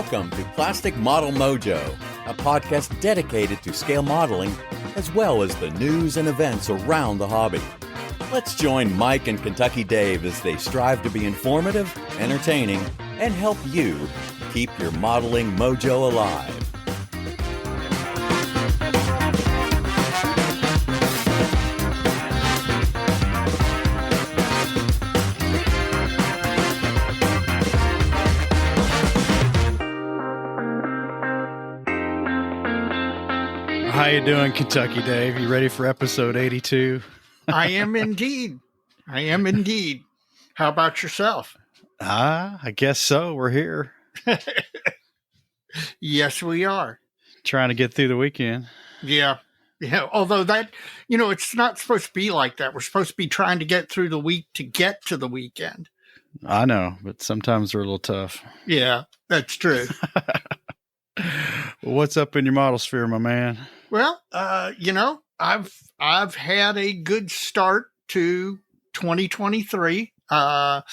Welcome to Plastic Model Mojo, a podcast dedicated to scale modeling, as well as the news and events around the hobby. Let's join Mike and Kentucky Dave as they strive to be informative, entertaining, and help you keep your modeling mojo alive. How you doing, Kentucky Dave? You ready for episode 82? I am indeed. How about yourself? I guess so. We're here. Yes, we are. Trying to get through the weekend. Yeah. Although that, it's not supposed to be like that. We're supposed to be trying to get through the week to get to the weekend. I know, but sometimes they're a little tough. Yeah, that's true. What's up in your model sphere, my man? Well, I've had a good start to 2023. Not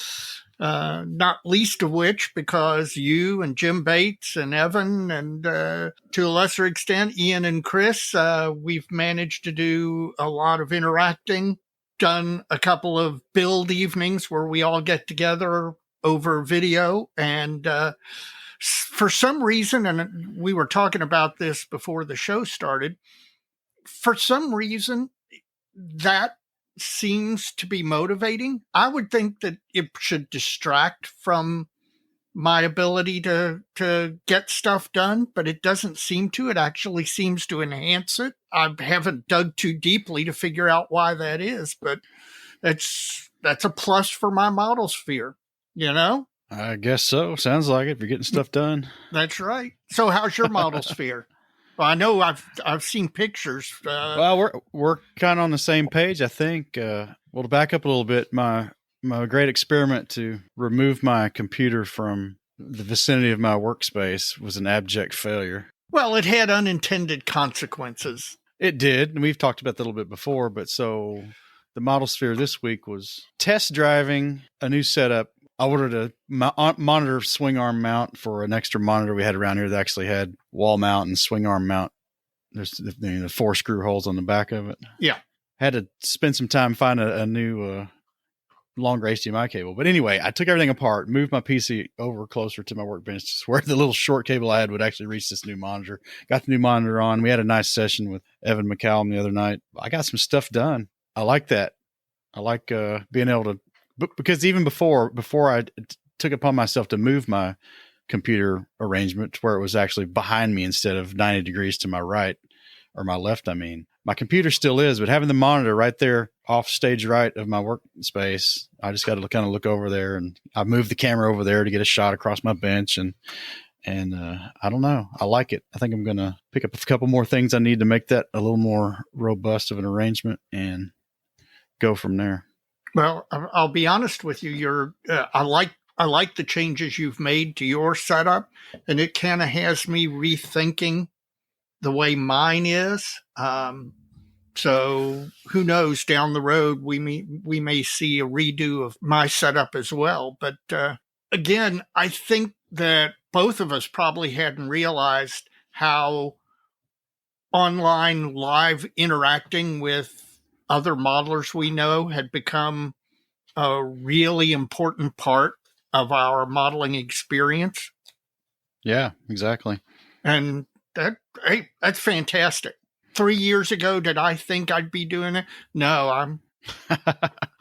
least of which because you and Jim Bates and Evan and to a lesser extent Ian and Chris, we've managed to do a lot of interacting, done a couple of build evenings where we all get together over video, and for some reason, and we were talking about this before the show started, for some reason that seems to be motivating. I would think that it should distract from my ability to get stuff done, but it doesn't seem to. It actually seems to enhance it. I haven't dug too deeply to figure out why that is, but that's a plus for my model sphere, I guess so. Sounds like it. If you're getting stuff done. That's right. So how's your model sphere? Well, I know I've seen pictures. Well, we're kind of on the same page, I think. Well, to back up a little bit, my great experiment to remove my computer from the vicinity of my workspace was an abject failure. Well, it had unintended consequences. It did, and we've talked about that a little bit before. But so the model sphere this week was test driving a new setup. I ordered a monitor swing arm mount for an extra monitor we had around here that actually had wall mount and swing arm mount. There's the 4 screw holes on the back of it. Yeah. Had to spend some time finding a new longer HDMI cable. But anyway, I took everything apart, moved my PC over closer to my workbench where the little short cable I had would actually reach this new monitor. Got the new monitor on. We had a nice session with Evan McCallum the other night. I got some stuff done. I like that. I like being able to, because even before I took upon myself to move my computer arrangement to where it was actually behind me instead of 90 degrees to my right or my left, my computer still is, but having the monitor right there off stage right of my workspace, I just got to kind of look over there, and I moved the camera over there to get a shot across my bench, and I don't know. I like it. I think I'm going to pick up a couple more things I need to make that a little more robust of an arrangement and go from there. Well, I'll be honest with you. I like the changes you've made to your setup, and it kind of has me rethinking the way mine is. So who knows? Down the road, we may see a redo of my setup as well. But again, I think that both of us probably hadn't realized how online live interacting with other modelers we know had become a really important part of our modeling experience. Yeah, exactly. And that's fantastic. 3 years ago, did I think I'd be doing it? No, I'm.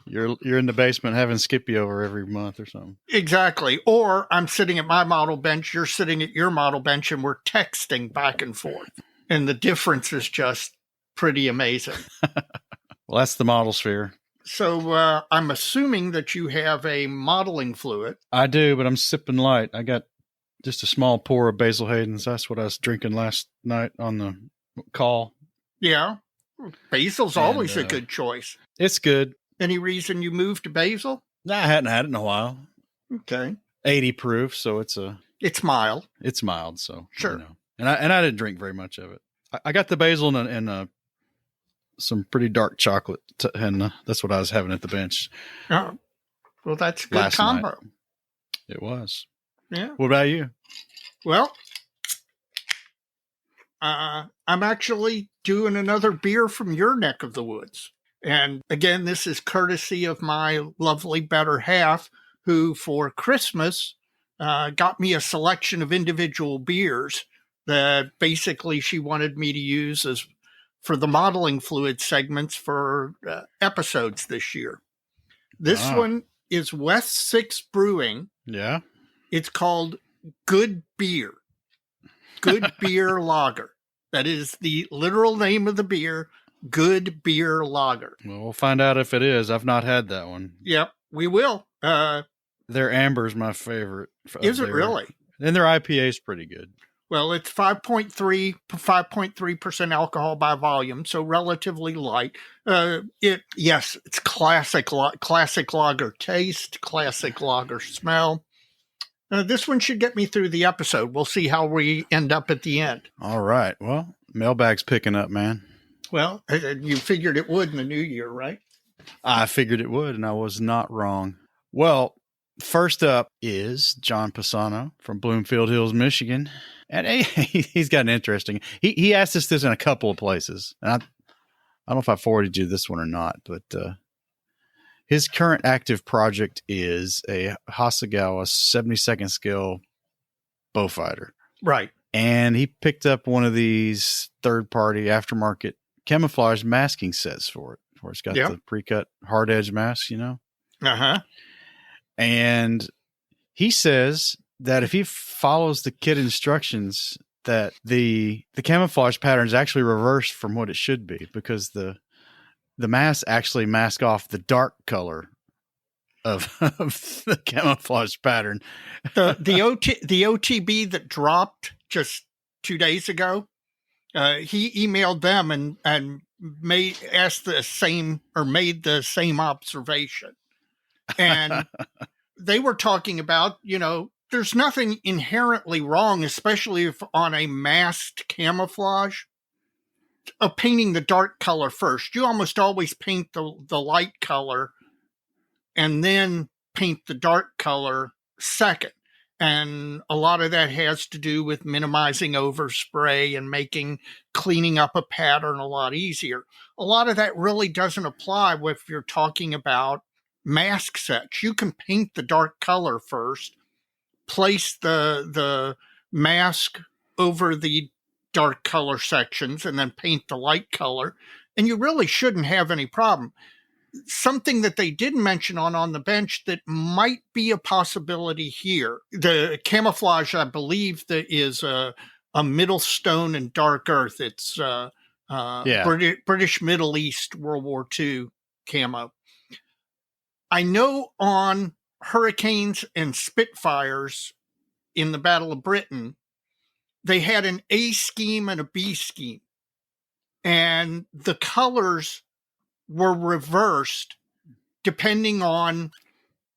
You're in the basement having Skippy over every month or something. Exactly. Or I'm sitting at my model bench, you're sitting at your model bench, and we're texting back and forth. And the difference is just pretty amazing. Well, that's the model sphere. So I'm assuming that you have a modeling fluid. I do, but I'm sipping light. I got just a small pour of Basil Hayden's. That's what I was drinking last night on the call. Yeah. Basil's always a good choice. It's good. Any reason you moved to Basil? No, I hadn't had it in a while. Okay. 80 proof, so it's mild. It's mild, so sure. And I didn't drink very much of it. I got the basil and some pretty dark chocolate, and that's what I was having at the bench. Oh, well, that's a good combo. It was. Yeah. What about you? Well, I'm actually doing another beer from your neck of the woods. And again, this is courtesy of my lovely better half, who for Christmas got me a selection of individual beers that basically she wanted me to use as for the modeling fluid segments for episodes this year. This one is West 6 Brewing. Yeah. It's called Good Beer. Good Beer Lager. That is the literal name of the beer, Good Beer Lager. Well, we'll find out if it is. I've not had that one. Yep, we will. Their amber's my favorite. Is it really? And their IPA is pretty good. Well, it's 5.3% alcohol by volume, so relatively light. It's classic lager taste, classic lager smell. This one should get me through the episode. We'll see how we end up at the end. All right. Well, mailbag's picking up, man. Well, you figured it would in the new year, right? I figured it would, and I was not wrong. Well, first up is John Pisano from Bloomfield Hills, Michigan. And he's got an interesting... He asked us this in a couple of places. And I don't know if I forwarded you this one or not, but his current active project is a Hasegawa 72nd scale bowfighter. Right. And he picked up one of these third-party aftermarket camouflage masking sets for it, where it's got the pre-cut hard edge mask, Uh-huh. And he says that if he follows the kit instructions, that the camouflage pattern is actually reversed from what it should be, because the masks actually mask off the dark color of the camouflage pattern. The OTB that dropped just 2 days ago, he emailed them and made the same observation. And they were talking about, there's nothing inherently wrong, especially if on a masked camouflage, of painting the dark color first. You almost always paint the light color and then paint the dark color second. And a lot of that has to do with minimizing overspray and making cleaning up a pattern a lot easier. A lot of that really doesn't apply if you're talking about mask sets. You can paint the dark color first, place the mask over the dark color sections, and then paint the light color, and you really shouldn't have any problem. Something that they didn't mention on the bench that might be a possibility here, the camouflage, I believe, that is a middle stone and dark earth. It's British Middle East World War II camo. I know on Hurricanes and Spitfires in the Battle of Britain, they had an A scheme and a B scheme, and the colors were reversed depending on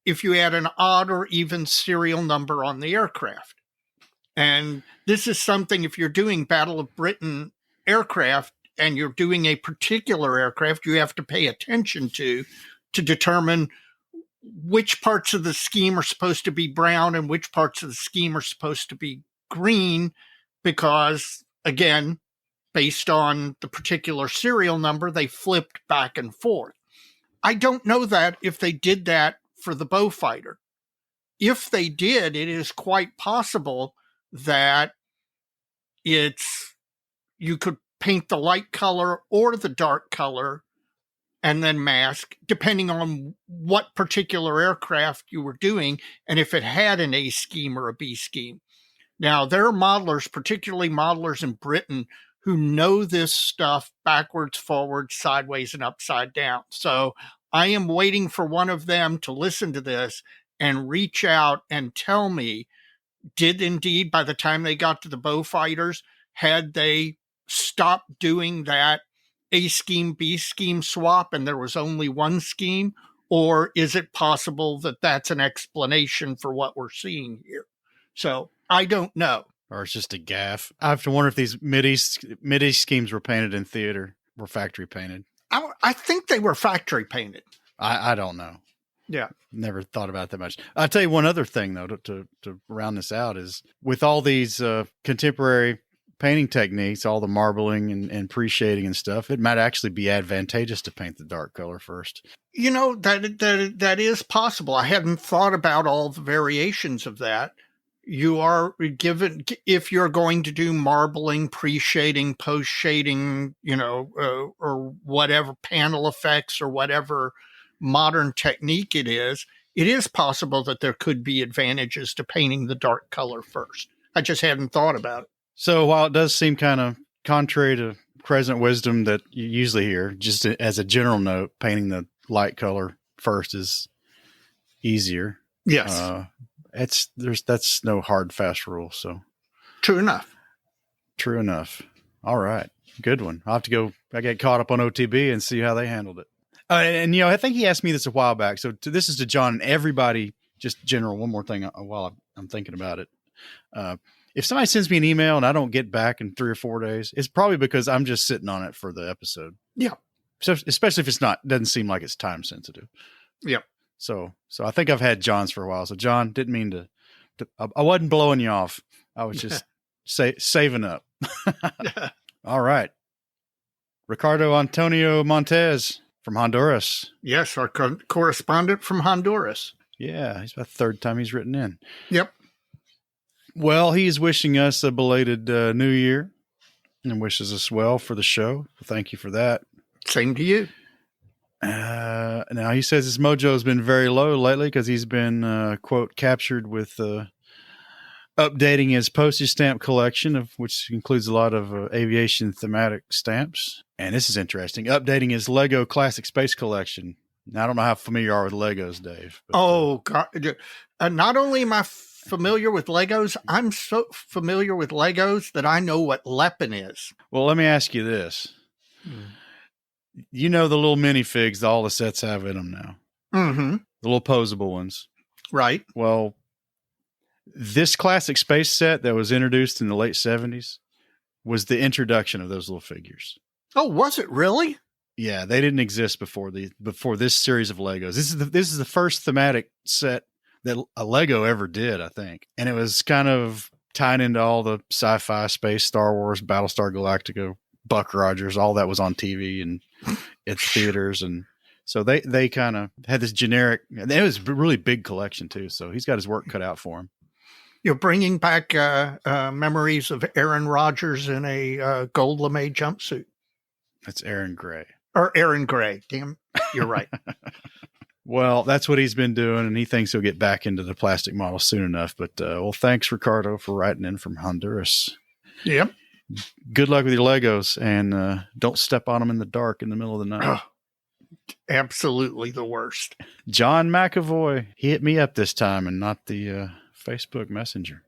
if you had an odd or even serial number on the aircraft. And this is something, if you're doing Battle of Britain aircraft and you're doing a particular aircraft, you have to pay attention to determine which parts of the scheme are supposed to be brown and which parts of the scheme are supposed to be green, because, again, based on the particular serial number, they flipped back and forth. I don't know that if they did that for the Bowfighter. If they did, it is quite possible that you could paint the light color or the dark color and then mask, depending on what particular aircraft you were doing and if it had an A scheme or a B scheme. Now, there are modelers, particularly modelers in Britain, who know this stuff backwards, forwards, sideways, and upside down. So I am waiting for one of them to listen to this and reach out and tell me, did indeed, by the time they got to the Bowfighters, had they stopped doing that A scheme, B scheme swap and there was only one scheme? Or is it possible that that's an explanation for what we're seeing here? So I don't know. Or it's just a gaffe. I have to wonder if these mid-east schemes were painted in theater, were factory painted. I think they were factory painted. I don't know. Yeah. Never thought about it that much. I'll tell you one other thing, though, to round this out is with all these contemporary painting techniques, all the marbling and pre-shading and stuff, it might actually be advantageous to paint the dark color first. That is possible. I hadn't thought about all the variations of that. You are given, if you're going to do marbling, pre-shading, post-shading, or whatever panel effects or whatever modern technique it is possible that there could be advantages to painting the dark color first. I just hadn't thought about it. So while it does seem kind of contrary to present wisdom that you usually hear, just as a general note, painting the light color first is easier. Yes. That's no hard, fast rule. So True enough. All right. Good one. I'll have to go. I get caught up on OTB and see how they handled it. And I think he asked me this a while back. So this is to John and everybody, just general. One more thing while I'm thinking about it. If somebody sends me an email and I don't get back in 3 or 4 days, it's probably because I'm just sitting on it for the episode. Yeah. So especially if it's doesn't seem like it's time sensitive. Yeah. So I think I've had John's for a while. So John, didn't mean to I wasn't blowing you off. I was just saving up. All right. Ricardo Antonio Montez from Honduras. Yes, our correspondent from Honduras. Yeah, he's about the third time he's written in. Yep. Well, he's wishing us a belated New Year and wishes us well for the show. Thank you for that. Same to you. Now, he says his mojo has been very low lately because he's been, quote, captured with updating his postage stamp collection, which includes a lot of aviation thematic stamps. And this is interesting. Updating his Lego Classic Space collection. Now, I don't know how familiar you are with Legos, Dave. But, God. Not only am I familiar with Legos, I'm so familiar with Legos that I know what Lepin is. Well, let me ask you this. You know the little minifigs all the sets have in them now. Mm-hmm. The little posable ones. Right. Well, this Classic Space set that was introduced in the late 70s was the introduction of those little figures. Oh, was it really? Yeah, they didn't exist before this series of Legos. This is the first thematic set that a Lego ever did, I think. And it was kind of tying into all the sci-fi, space, Star Wars, Battlestar Galactica, Buck Rogers, all that was on TV and at theaters. And so they kind of had this generic, it was a really big collection too. So he's got his work cut out for him. You're bringing back memories of Aaron Rodgers in a gold lame jumpsuit. That's Aaron Gray. Or Aaron Gray. Damn, you're right. Well, that's what he's been doing, and he thinks he'll get back into the plastic model soon enough. But, well, thanks, Ricardo, for writing in from Honduras. Yep. Good luck with your Legos, and don't step on them in the dark in the middle of the night. Oh, absolutely the worst. John McAvoy, he hit me up this time and not the Facebook Messenger.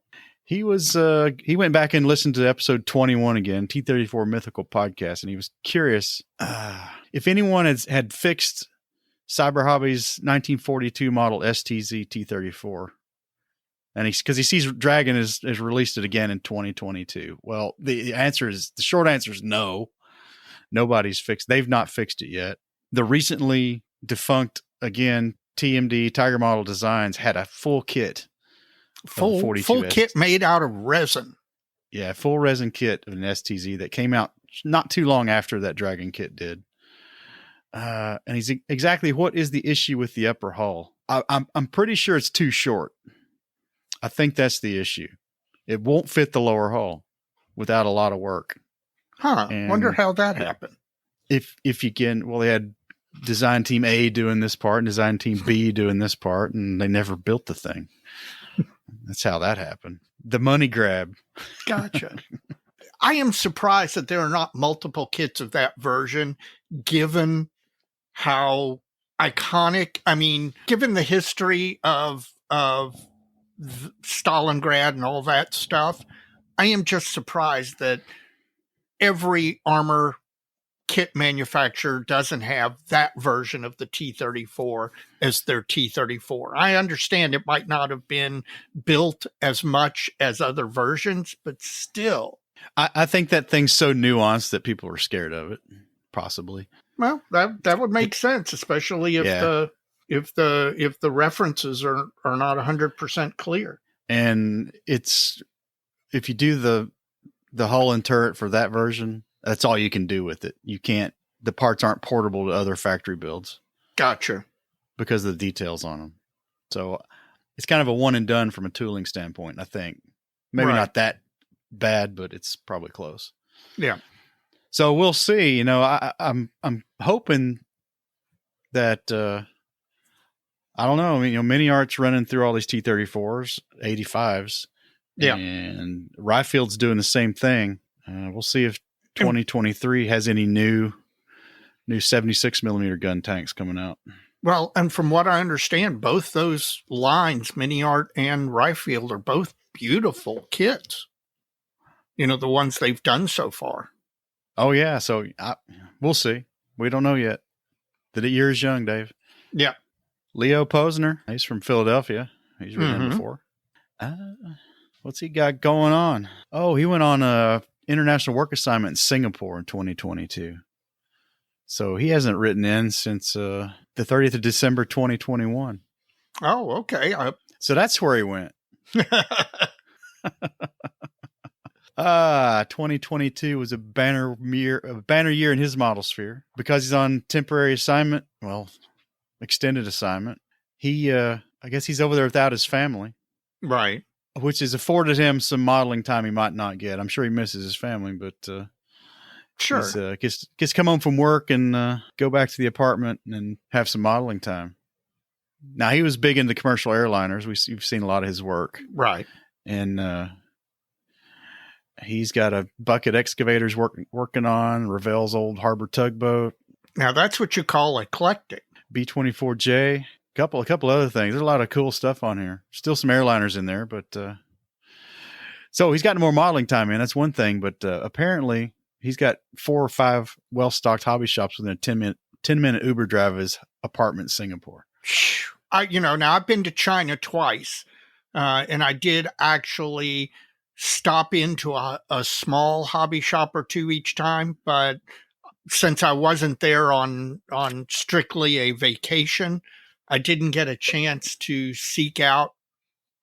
He went back and listened to episode 21 again, T-34 Mythical Podcast, and he was curious if anyone had fixed Cyber Hobby's 1942 model STZ T-34. And because he sees Dragon has released it again in 2022. Well, the short answer is no. Nobody's fixed. They've not fixed it yet. The recently defunct, again, TMD Tiger Model Designs had a full kit. Full kit made out of resin. Yeah, full resin kit of an STZ that came out not too long after that Dragon kit did. And he's exactly what is the issue with the upper hull? I'm pretty sure it's too short. I think that's the issue. It won't fit the lower hull without a lot of work. Huh. And wonder how that happened. If you can, well, they had design team A doing this part and design team B doing this part, and they never built the thing. That's how that happened. The money grab. Gotcha. I am surprised that there are not multiple kits of that version, given how iconic, given the history of Stalingrad and all that stuff. I am just surprised that every armor kit manufacturer doesn't have that version of the T-34 as their T-34. I understand it might not have been built as much as other versions, but still. I think that thing's so nuanced that people are scared of it, possibly. Well, that would make sense, especially if if the references are not 100% clear. And if you do the hull and turret for that version, that's all you can do with it. The parts aren't portable to other factory builds. Gotcha. Because of the details on them. So it's kind of a one and done from a tooling standpoint, I think. Maybe not that bad, but it's probably close. Yeah. So we'll see. I'm hoping that I don't know. I mean, Mini Art's running through all these T-34s, 85s. Yeah. And Ryfield's doing the same thing. We'll see if 2023 has any new 76 millimeter gun tanks coming out. Well, and from what I understand, both those lines, Mini Art and Ryfield, are both beautiful kits. The ones they've done so far. Oh, yeah. So we'll see. We don't know yet. The year is young, Dave. Yeah. Leo Posner. He's from Philadelphia. He's been in before. What's he got going on? Oh, he went on a international work assignment in Singapore in 2022. So he hasn't written in since the 30th of December, 2021. Oh, okay. So that's where he went. 2022 was a banner year in his model sphere because he's on temporary assignment. Well, extended assignment. I guess he's over there without his family. Right. Which has afforded him some modeling time he might not get. I'm sure he misses his family, but sure. Gets to come home from work and go back to the apartment and have some modeling time. Now, he was big into commercial airliners. We've seen a lot of his work. Right. And he's got a bucket excavators working on Revell's old harbor tugboat. Now, that's what you call eclectic. B-24J. A couple other things. There's a lot of cool stuff on here. Still some airliners in there, but so he's got more modeling time in. That's one thing, but apparently he's got 4 or 5 well-stocked hobby shops within a 10-minute Uber drive of his apartment in Singapore. Now I've been to China twice, and I did actually stop into a small hobby shop or two each time, but since I wasn't there on strictly a vacation, I didn't get a chance to seek out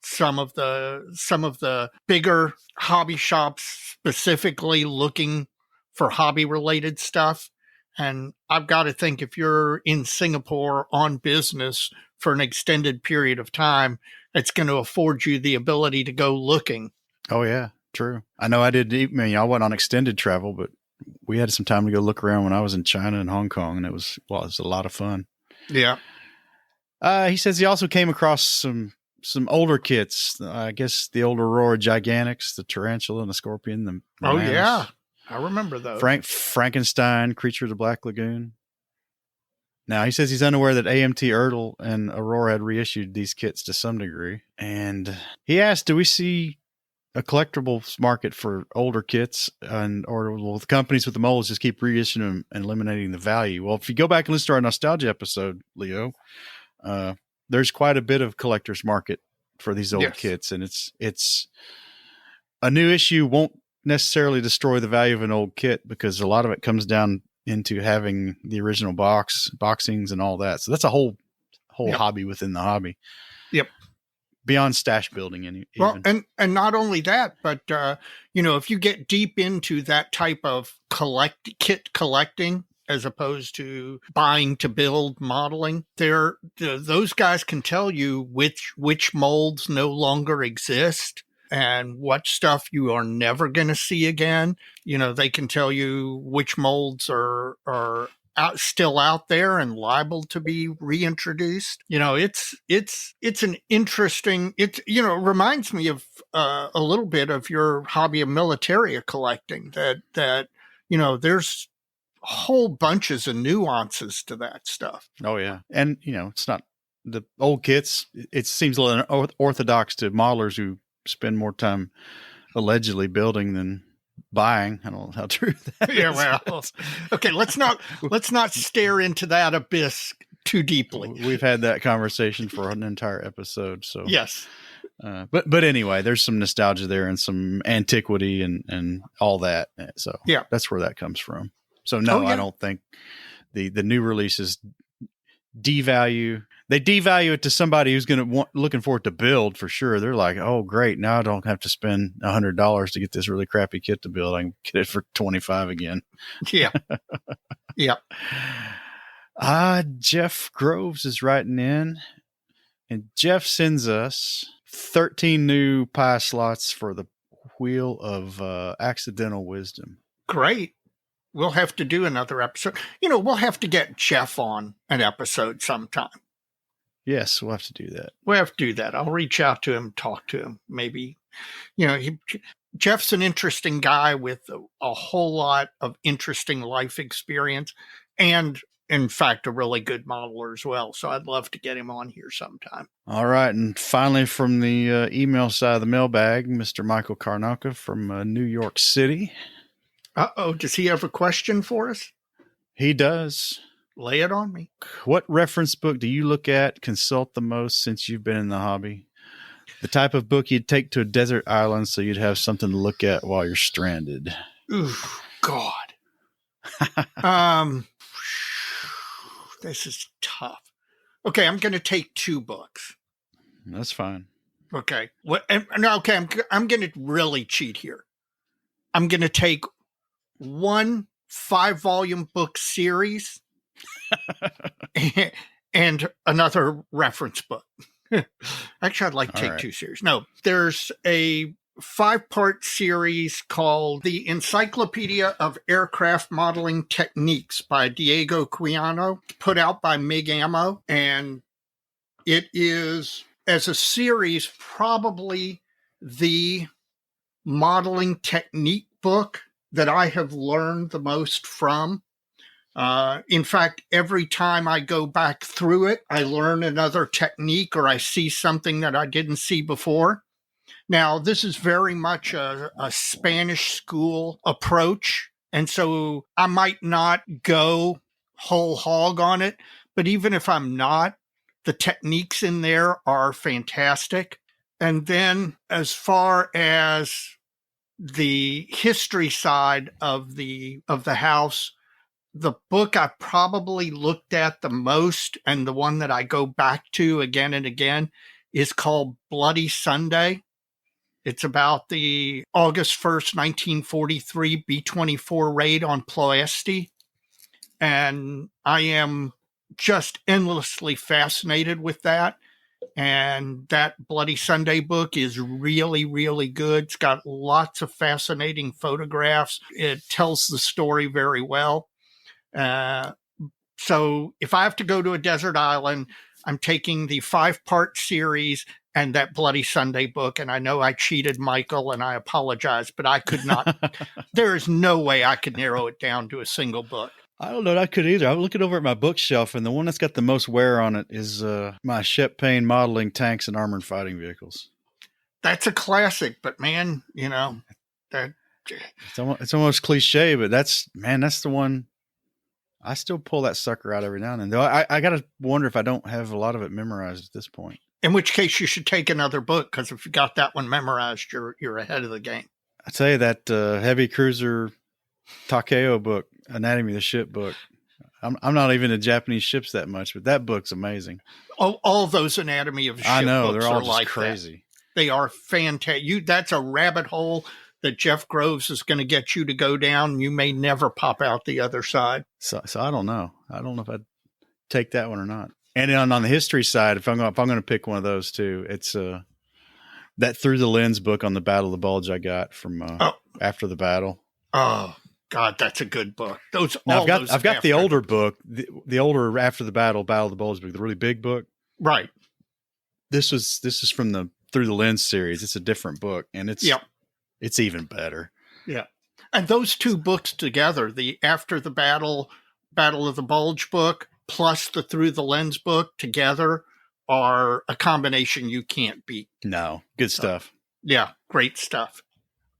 some of the bigger hobby shops specifically looking for hobby related stuff. And I've got to think, if you're in Singapore on business for an extended period of time, it's going to afford you the ability to go looking. Oh yeah, true. I know I did. I went on extended travel, but we had some time to go look around when I was in China and Hong Kong, and it was a lot of fun. Yeah. He says he also came across some older kits. I guess the old Aurora Gigantics, the Tarantula and the Scorpion. The Mammoths. Yeah. I remember those. Frankenstein, Creature of the Black Lagoon. Now, he says he's unaware that AMT Ertl and Aurora had reissued these kits to some degree. And he asked, do we see a collectibles market for older kits, or will the companies with the molds just keep reissuing them and eliminating the value? Well, if you go back and listen to our nostalgia episode, Leo, there's quite a bit of collector's market for these old kits, and it's a new issue won't necessarily destroy the value of an old kit because a lot of it comes down into having the original boxings and all that. So that's a whole hobby within the hobby. Yep. Beyond stash building. Even. Well, and not only that, but, if you get deep into that type of kit collecting, as opposed to buying to build modeling, those guys can tell you which molds no longer exist and what stuff you are never going to see again. They can tell you which molds are still out there and liable to be reintroduced. It's an interesting. It reminds me of a little bit of your hobby of militaria collecting. That there's whole bunches of nuances to that stuff. Oh yeah, and it's not the old kits. It seems a little orthodox to modelers who spend more time allegedly building than buying. I don't know how true that is. Yeah, well, okay. Let's not stare into that abyss too deeply. We've had that conversation for an entire episode. So yes. But anyway, there's some nostalgia there and some antiquity and all that. So yeah, that's where that comes from. So no, I don't think the new releases devalue. They devalue it to somebody who's going to looking for it to build for sure. They're like, oh, great. Now I don't have to spend $100 to get this really crappy kit to build. I can get it for $25 again. Yeah. Yeah. Jeff Groves is writing in, and Jeff sends us 13 new pie slots for the Wheel of Accidental Wisdom. Great. We'll have to do another episode. We'll have to get Jeff on an episode sometime. Yes, we'll have to do that. We'll have to do that. I'll reach out to him, talk to him. Maybe, Jeff's an interesting guy with a whole lot of interesting life experience and, in fact, a really good modeler as well. So I'd love to get him on here sometime. All right. And finally, from the email side of the mailbag, Mr. Michael Karnaka from New York City. Uh-oh. Does he have a question for us? He does. Lay it on me. What reference book do you look at, consult the most since you've been in the hobby? The type of book you'd take to a desert island so you'd have something to look at while you're stranded. Ooh, God. This is tough. Okay, I'm going to take 2 books. That's fine. Okay. Okay, I'm going to really cheat here. I'm going to take 1 5-volume book series and another reference book. Actually, I'd like to take 2 series. No, there's a 5-part series called The Encyclopedia of Aircraft Modeling Techniques by Diego Quiano, put out by MiG Ammo. And it is, as a series, probably the modeling technique book that I have learned the most from. In fact, every time I go back through it, I learn another technique or I see something that I didn't see before. Now, this is very much a Spanish school approach, and so I might not go whole hog on it, but even if I'm not, the techniques in there are fantastic. And then as far as the history side of the house, the book I probably looked at the most and the one that I go back to again and again is called Bloody Sunday. It's about the August 1st, 1943 B-24 raid on Ploesti. And I am just endlessly fascinated with that. And that Bloody Sunday book is really, really good. It's got lots of fascinating photographs. It tells the story very well. So if I have to go to a desert island, I'm taking the 5-part series and that Bloody Sunday book. And I know I cheated Michael and I apologize, but I could not. There is no way I could narrow it down to a single book. I don't know that I could either. I'm looking over at my bookshelf, and the one that's got the most wear on it is my Shep Payne Modeling Tanks and Armored Fighting Vehicles. That's a classic, but man, that it's almost cliche, but that's the one. I still pull that sucker out every now and then. Though I got to wonder if I don't have a lot of it memorized at this point. In which case, you should take another book, because if you got that one memorized, you're ahead of the game. I tell you, that heavy cruiser Takeo book, Anatomy of the Ship book. I'm not even into Japanese ships that much, but that book's amazing. All those Anatomy of the Ship I know, books they're all are just like crazy. That. They are fantastic. That's a rabbit hole that Jeff Groves is going to get you to go down. You may never pop out the other side. So I don't know. I don't know if I'd take that one or not. And on the history side, if I'm going to pick one of those too, it's that Through the Lens book on the Battle of the Bulge I got from After the Battle. Oh God, that's a good book. I've got the older book, the older After the Battle of the Bulge book, the really big book. Right. This is from the Through the Lens series. It's a different book, and it's even better. Yeah. And those 2 books together, the After the Battle of the Bulge book, plus the Through the Lens book together are a combination you can't beat. No, good stuff. Yeah, great stuff.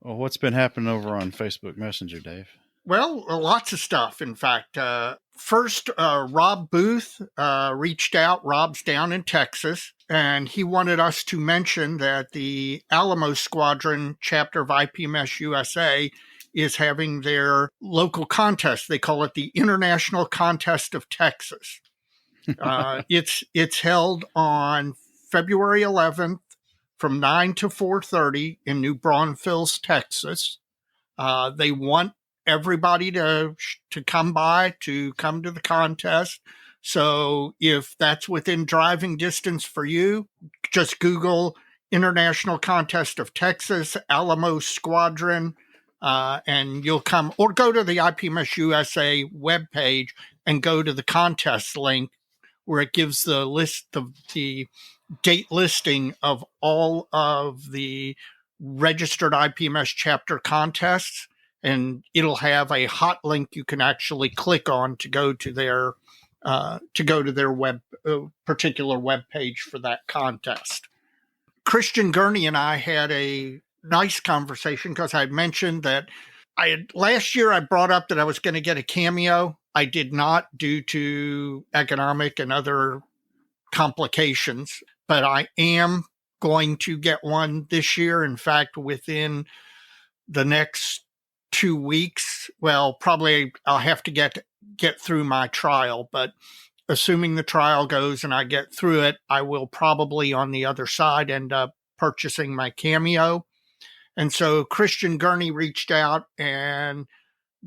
Well, what's been happening over on Facebook Messenger, Dave? Well, lots of stuff. In fact, first, Rob Booth reached out. Rob's down in Texas, and he wanted us to mention that the Alamo Squadron chapter of IPMS USA is having their local contest. They call it the International Contest of Texas. It's held on February 11th from 9 to 4:30 in New Braunfels, Texas. They want everybody to come to the contest. So if that's within driving distance for you, just Google International Contest of Texas, Alamo Squadron, and you'll come, or go to the IPMS USA webpage and go to the contest link where it gives the list of the date listing of all of the registered IPMS chapter contests, and it'll have a hot link you can actually click on to go to their web particular web page for that contest. Christian Gurney and I had a nice conversation because I mentioned that last year I brought up that I was going to get a cameo. I did not, due to economic and other complications, but I am going to get one this year. In fact, within the next 2 weeks, well, probably I'll have to get through my trial, but assuming the trial goes and I get through it, I will probably on the other side end up purchasing my cameo. And so Christian Gurney reached out and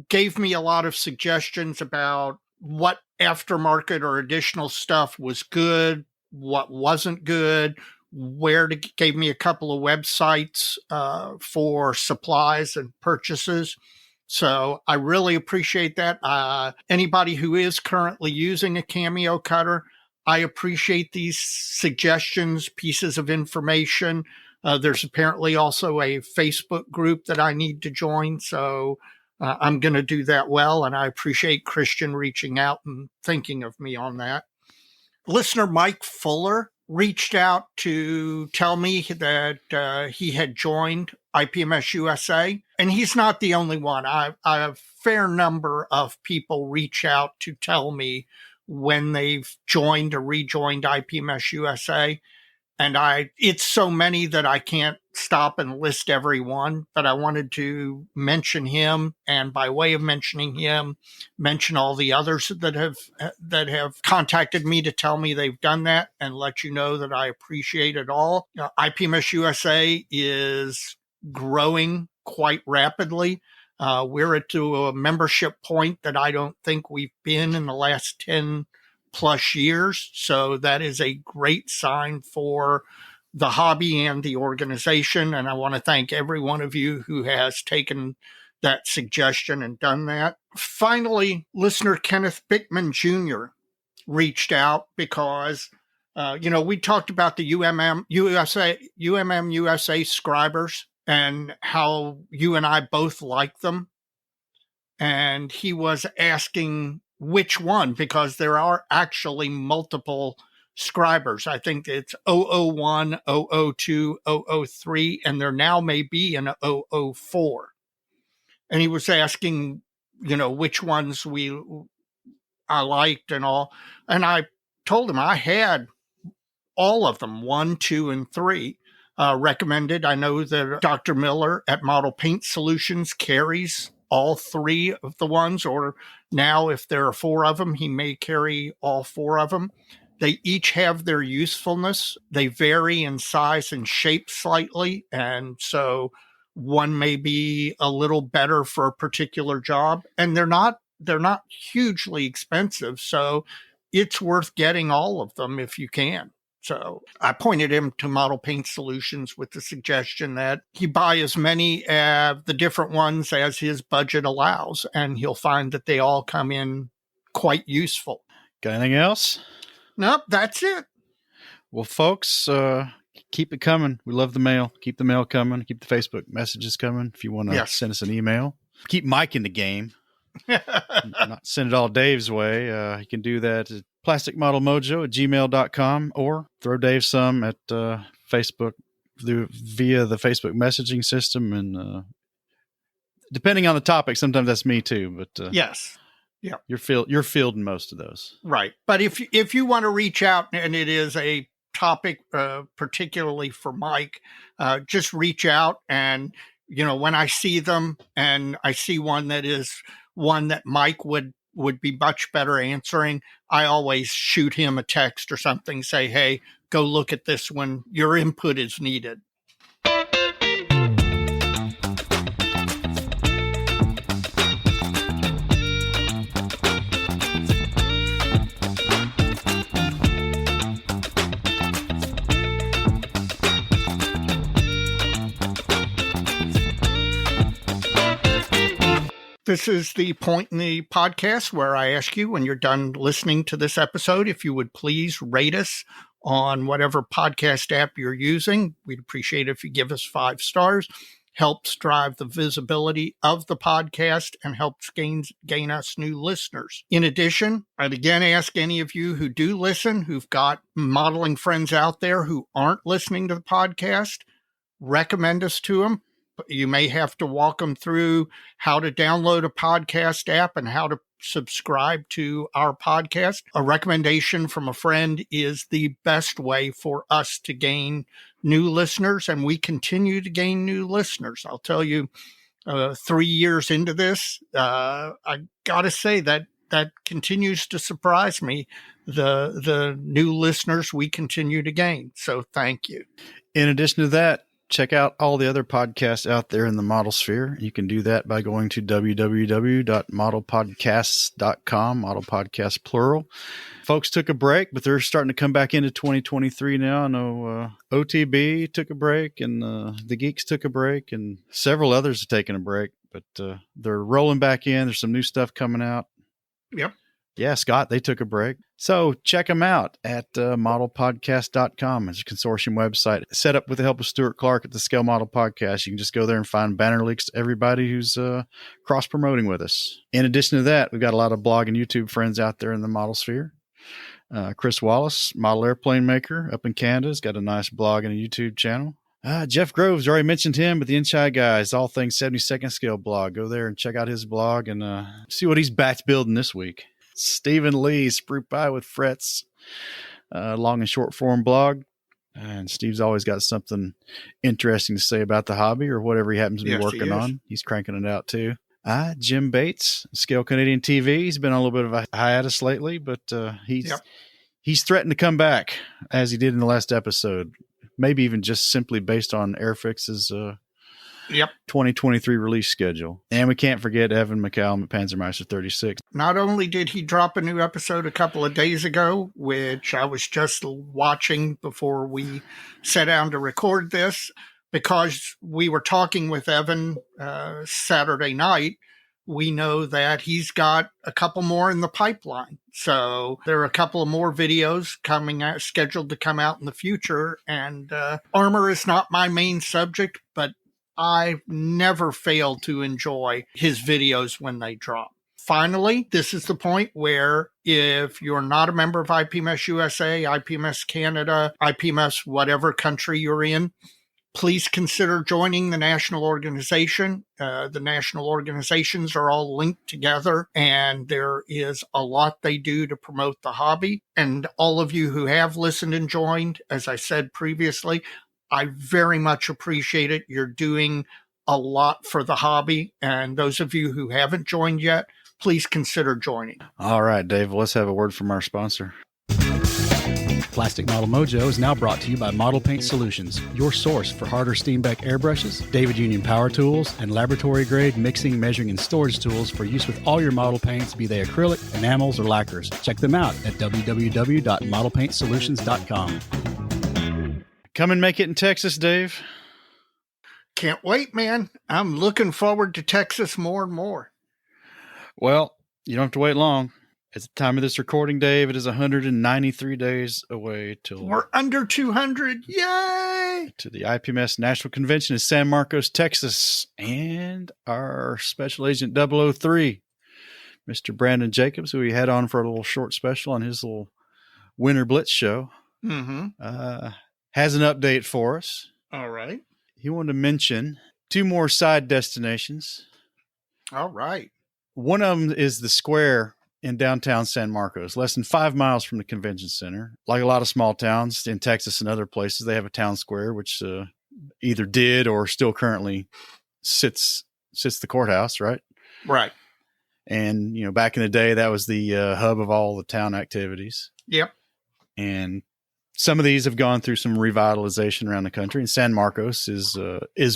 gave me a lot of suggestions about what aftermarket or additional stuff was good, what wasn't good, gave me a couple of websites for supplies and purchases. So I really appreciate that. Anybody who is currently using a cameo cutter, I appreciate these suggestions, pieces of information. There's apparently also a Facebook group that I need to join. So I'm going to do that well. And I appreciate Christian reaching out and thinking of me on that. Listener Mike Fuller reached out to tell me that he had joined IPMS USA, and he's not the only one. I have a fair number of people reach out to tell me when they've joined or rejoined IPMS USA, and it's so many that I can't stop and list every one, but I wanted to mention him, and by way of mentioning him, mention all the others that have contacted me to tell me they've done that, and let you know that I appreciate it all. IPMS USA is growing quite rapidly. We're at a membership point that I don't think we've been in the last 10 plus years. So that is a great sign for the hobby and the organization. And I want to thank every one of you who has taken that suggestion and done that. Finally, listener Kenneth Bickman Jr. reached out because, we talked about the UMM USA scribers and how you and I both like them. And he was asking which one, because there are actually multiple scribers. I think it's 001, 002, 003, and there now may be an 004. And he was asking, which ones I liked and all. And I told him I had all of them, 1, 2, and 3 recommended. I know that Dr. Miller at Model Paint Solutions carries all 3 of the ones, or now if there are 4 of them, he may carry all 4 of them. They each have their usefulness. They vary in size and shape slightly, and so one may be a little better for a particular job, and they're not hugely expensive, so it's worth getting all of them if you can. So I pointed him to Model Paint Solutions with the suggestion that he buy as many of the different ones as his budget allows, and he'll find that they all come in quite useful. Got anything else? Nope, that's it. Well, folks, keep it coming. We love the mail. Keep the mail coming. Keep the Facebook messages coming. If you want to send us an email, keep Mike in the game. Not send it all Dave's way. You can do that at plasticmodelmojo@gmail.com, or throw Dave some at Facebook via the Facebook messaging system. And depending on the topic, sometimes that's me too. But yes. Yeah, you're fielding most of those, right? But if you want to reach out and it is a topic particularly for Mike, just reach out. And when I see them and I see one that is one that Mike would would be much better answering. I always shoot him a text or something, say, hey, go look at this when your input is needed. This is the point in the podcast where I ask you, when you're done listening to this episode, if you would please rate us on whatever podcast app you're using. We'd appreciate it if you give us 5 stars. Helps drive the visibility of the podcast and helps gain us new listeners. In addition, I'd again ask any of you who do listen, who've got modeling friends out there who aren't listening to the podcast, recommend us to them. You may have to walk them through how to download a podcast app and how to subscribe to our podcast. A recommendation from a friend is the best way for us to gain new listeners, and we continue to gain new listeners. I'll tell you, 3 years into this, I got to say that continues to surprise me, the new listeners we continue to gain. So thank you. In addition to that, check out all the other podcasts out there in the model sphere. You can do that by going to www.modelpodcasts.com, model podcast plural. Folks took a break, but they're starting to come back into 2023 now. I know OTB took a break, and the Geeks took a break, and several others have taken a break, but they're rolling back in. There's some new stuff coming out. Yep. Yeah, Scott, they took a break. So check them out at modelpodcast.com. It's a consortium website set up with the help of Stuart Clark at the Scale Model Podcast. You can just go there and find banner links to everybody who's cross-promoting with us. In addition to that, we've got a lot of blog and YouTube friends out there in the model sphere. Chris Wallace, model airplane maker up in Canada, has got a nice blog and a YouTube channel. Jeff Groves, already mentioned him, but the Inside Guys, all things 72nd scale blog. Go there and check out his blog and see what he's batch building this week. Stephen Lee, Sprue Pie with Frets, long and short form blog. And Steve's always got something interesting to say about the hobby or whatever he happens to be working on. He's cranking it out too. Jim Bates, Scale Canadian TV. He's been on a little bit of a hiatus lately, but he's threatened to come back as he did in the last episode. Maybe even just simply based on Airfix's 2023 release schedule. And we can't forget Evan McCallum at Panzermeister 36. Not only did he drop a new episode a couple of days ago, which I was just watching before we sat down to record this, because we were talking with Evan Saturday night, we know that he's got a couple more in the pipeline. So there are a couple of more videos coming out, scheduled to come out in the future. And armor is not my main subject, but I never fail to enjoy his videos when they drop. Finally, this is the point where if you're not a member of IPMS USA, IPMS Canada, IPMS whatever country you're in, please consider joining the national organization. The national organizations are all linked together, and there is a lot they do to promote the hobby. And all of you who have listened and joined, as I said previously, I very much appreciate it. You're doing a lot for the hobby. And those of you who haven't joined yet, please consider joining. All right, Dave, well, let's have a word from our sponsor. Plastic Model Mojo is now brought to you by Model Paint Solutions, your source for Harder Steenbeck airbrushes, David Union power tools, and laboratory-grade mixing, measuring, and storage tools for use with all your model paints, be they acrylic, enamels, or lacquers. Check them out at www.modelpaintsolutions.com. Come and make it in Texas, Dave. Can't wait, man. I'm looking forward to Texas more and more. Well, you don't have to wait long. At the time of this recording, Dave, it is 193 days away till we're under 200. Yay! To the IPMS National Convention in San Marcos, Texas. And our special agent 003, Mr. Brandon Jacobs, who we had on for a little short special on his little Winter Blitz show, has an update for us. All right. He wanted to mention 2 more side destinations. All right. One of them is the square in downtown San Marcos, less than 5 miles from the convention center. Like a lot of small towns in Texas and other places, they have a town square, which either did or still currently sits the courthouse, right? Right. And, back in the day, that was the hub of all the town activities. Yep. And some of these have gone through some revitalization around the country, and San Marcos is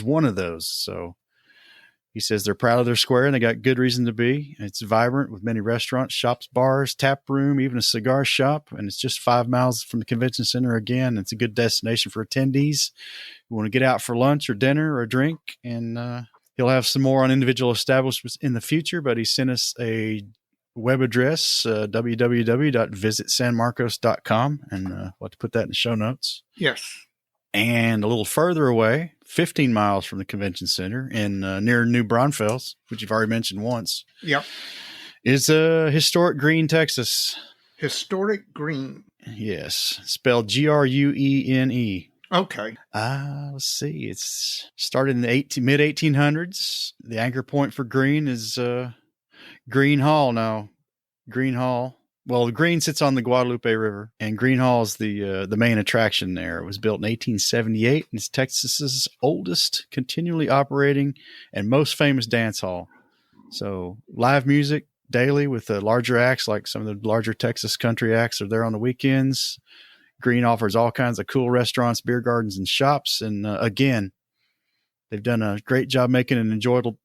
one of those. So he says they're proud of their square, and they got good reason to be. It's vibrant with many restaurants, shops, bars, tap room, even a cigar shop. And it's just 5 miles from the convention center again. It's a good destination for attendees who want to get out for lunch or dinner or a drink. And he'll have some more on individual establishments in the future, but he sent us a web address, www.visitsanmarcos.com, and we'll have to put that in the show notes. Yes. And a little further away, 15 miles from the convention center in near New Braunfels, which you've already mentioned once. Yep. Is historic Green, Texas. Historic Green. Yes. Spelled Grune. Okay. Let's see. It's started in the mid 1800s. The anchor point for Green is Green Hall now. Green Hall. Well, the Green sits on the Guadalupe River, and Green Hall is the main attraction there. It was built in 1878, and it's Texas's oldest, continually operating, and most famous dance hall. So live music daily with the larger acts, like some of the larger Texas country acts are there on the weekends. Green offers all kinds of cool restaurants, beer gardens, and shops. And again, they've done a great job making an enjoyable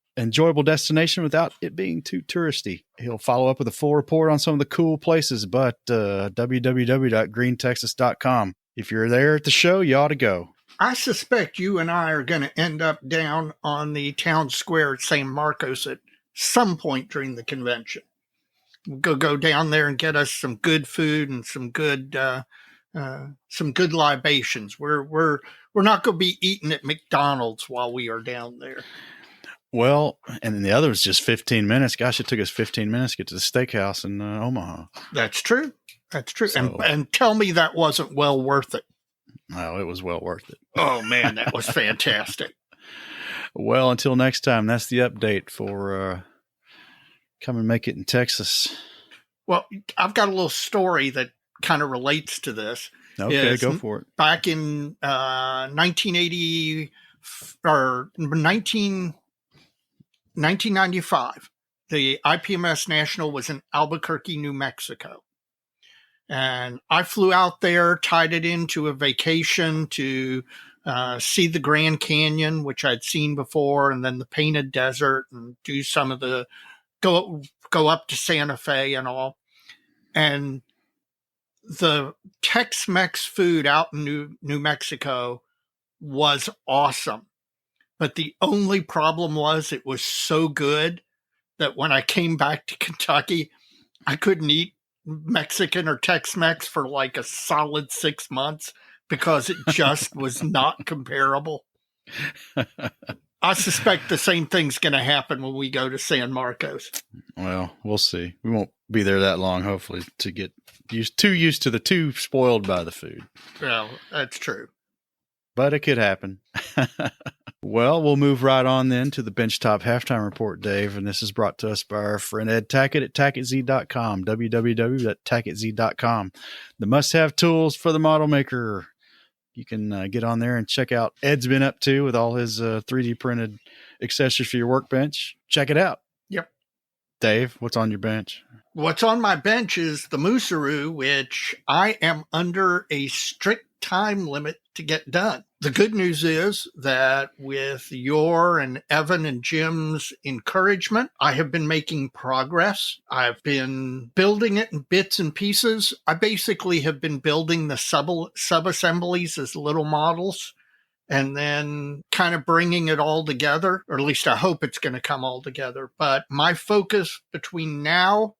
destination without it being too touristy. He'll follow up with a full report on some of the cool places, but www.greentexas.com. If you're there at the show, you ought to go. I suspect you and I are going to end up down on the town square at San Marcos at some point during the convention. We'll go down there and get us some good food and some good libations. We're not going to be eating at McDonald's while we are down there. Well, and then the other was just 15 minutes. Gosh, it took us 15 minutes to get to the steakhouse in Omaha. That's true. That's true. So, and tell me that wasn't well worth it. Oh, it was well worth it. Oh, man, that was fantastic. Well, until next time, that's the update for Come and Make It in Texas. Well, I've got a little story that kind of relates to this. Okay, go for it. Back in 1980 or 1995, the IPMS National was in Albuquerque, New Mexico. And I flew out there, tied it into a vacation to see the Grand Canyon, which I'd seen before, and then the Painted Desert, and do some of the go up to Santa Fe and all. And the Tex-Mex food out in New Mexico was awesome. But the only problem was it was so good that when I came back to Kentucky, I couldn't eat Mexican or Tex-Mex for like a solid 6 months because it just was not comparable. I suspect the same thing's going to happen when we go to San Marcos. Well, we'll see. We won't be there that long, hopefully, to get used to the too spoiled by the food. Well, that's true. But it could happen. Well, we'll move right on then to the Benchtop Halftime Report, Dave. And this is brought to us by our friend Ed Tackett at TackettZ.com, www.TackettZ.com. The must-have tools for the model maker. You can get on there and check out Ed's been up to with all his 3D printed accessories for your workbench. Check it out. Yep. Dave, what's on your bench? What's on my bench is the Moosaroo, which I am under a strict time limit to get done. The good news is that with your and Evan and Jim's encouragement, I have been making progress. I've been building it in bits and pieces. I basically have been building the sub-assemblies as little models and then kind of bringing it all together, or at least I hope it's going to come all together. But my focus between now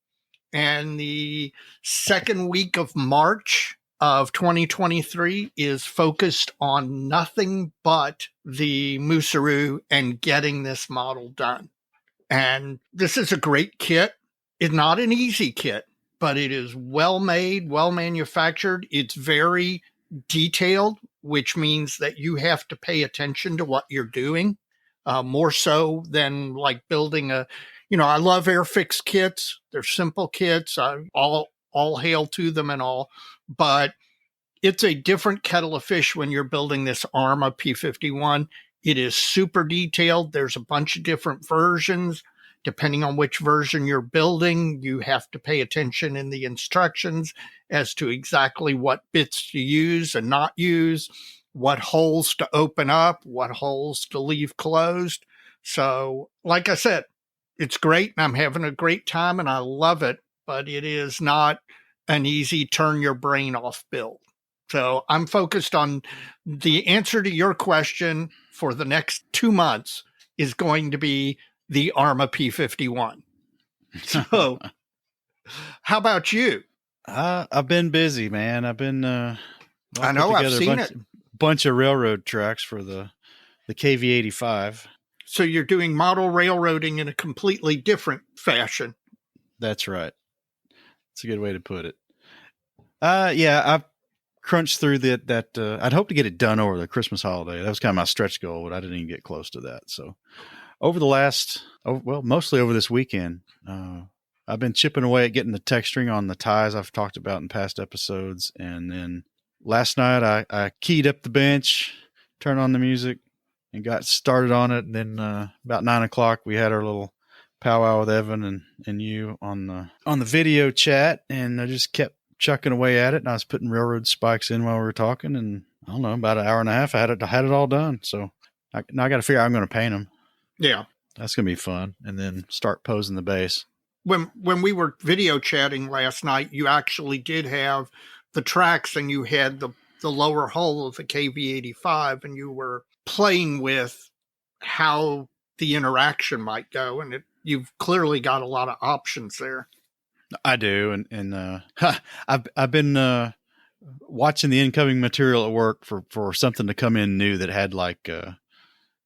and the second week of March of 2023 is focused on nothing but the Moosaroo and getting this model done. And this is a great kit. It's not an easy kit, but it is well made, well manufactured. It's very detailed, which means that you have to pay attention to what you're doing, more so than like building I love Airfix kits. They're simple kits. All hail to them and all, but it's a different kettle of fish when you're building this Arma P51. It is super detailed. There's a bunch of different versions. Depending on which version you're building, you have to pay attention in the instructions as to exactly what bits to use and not use, what holes to open up, what holes to leave closed. So, like I said, it's great and I'm having a great time and I love it, but it is not an easy turn your brain off build. So I'm focused on the answer to your question for the next 2 months is going to be the ARMA P51. So how about you? I've been busy, man. I've been, I know, I've seen it. Bunch of railroad tracks for the KV-85. So you're doing model railroading in a completely different fashion. That's right. That's a good way to put it. Yeah, I've crunched through that. I'd hope to get it done over the Christmas holiday. That was kind of my stretch goal, but I didn't even get close to that. So over the mostly over this weekend, I've been chipping away at getting the texturing on the ties I've talked about in past episodes. And then last night I keyed up the bench, turned on the music, and got started on it. And then about 9:00, we had our little powwow with Evan and you on the video chat, and I just kept chucking away at it. And I was putting railroad spikes in while we were talking, and I don't know, about an hour and a half, I had it all done. So now I got to figure out how I'm going to paint them. Yeah, that's going to be fun, and then start posing the base. When we were video chatting last night, you actually did have the tracks, and you had the lower hull of the KV-85, and you were playing with how the interaction might go, and you've clearly got a lot of options there. I do, and I've been watching the incoming material at work for something to come in new that had like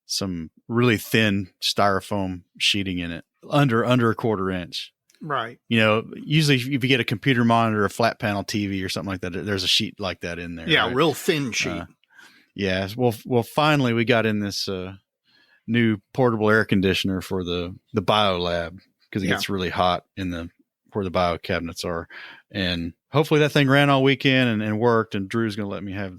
some really thin styrofoam sheeting in it, under a 1/4 inch. Right. You know, usually if you get a computer monitor, a flat panel TV or something like that, there's a sheet like that in there. Yeah, right? Real thin sheet. Yeah. Well, finally we got in this new portable air conditioner for the bio lab, because it gets really hot in where the bio cabinets are, and hopefully that thing ran all weekend and worked. And Drew's going to let me have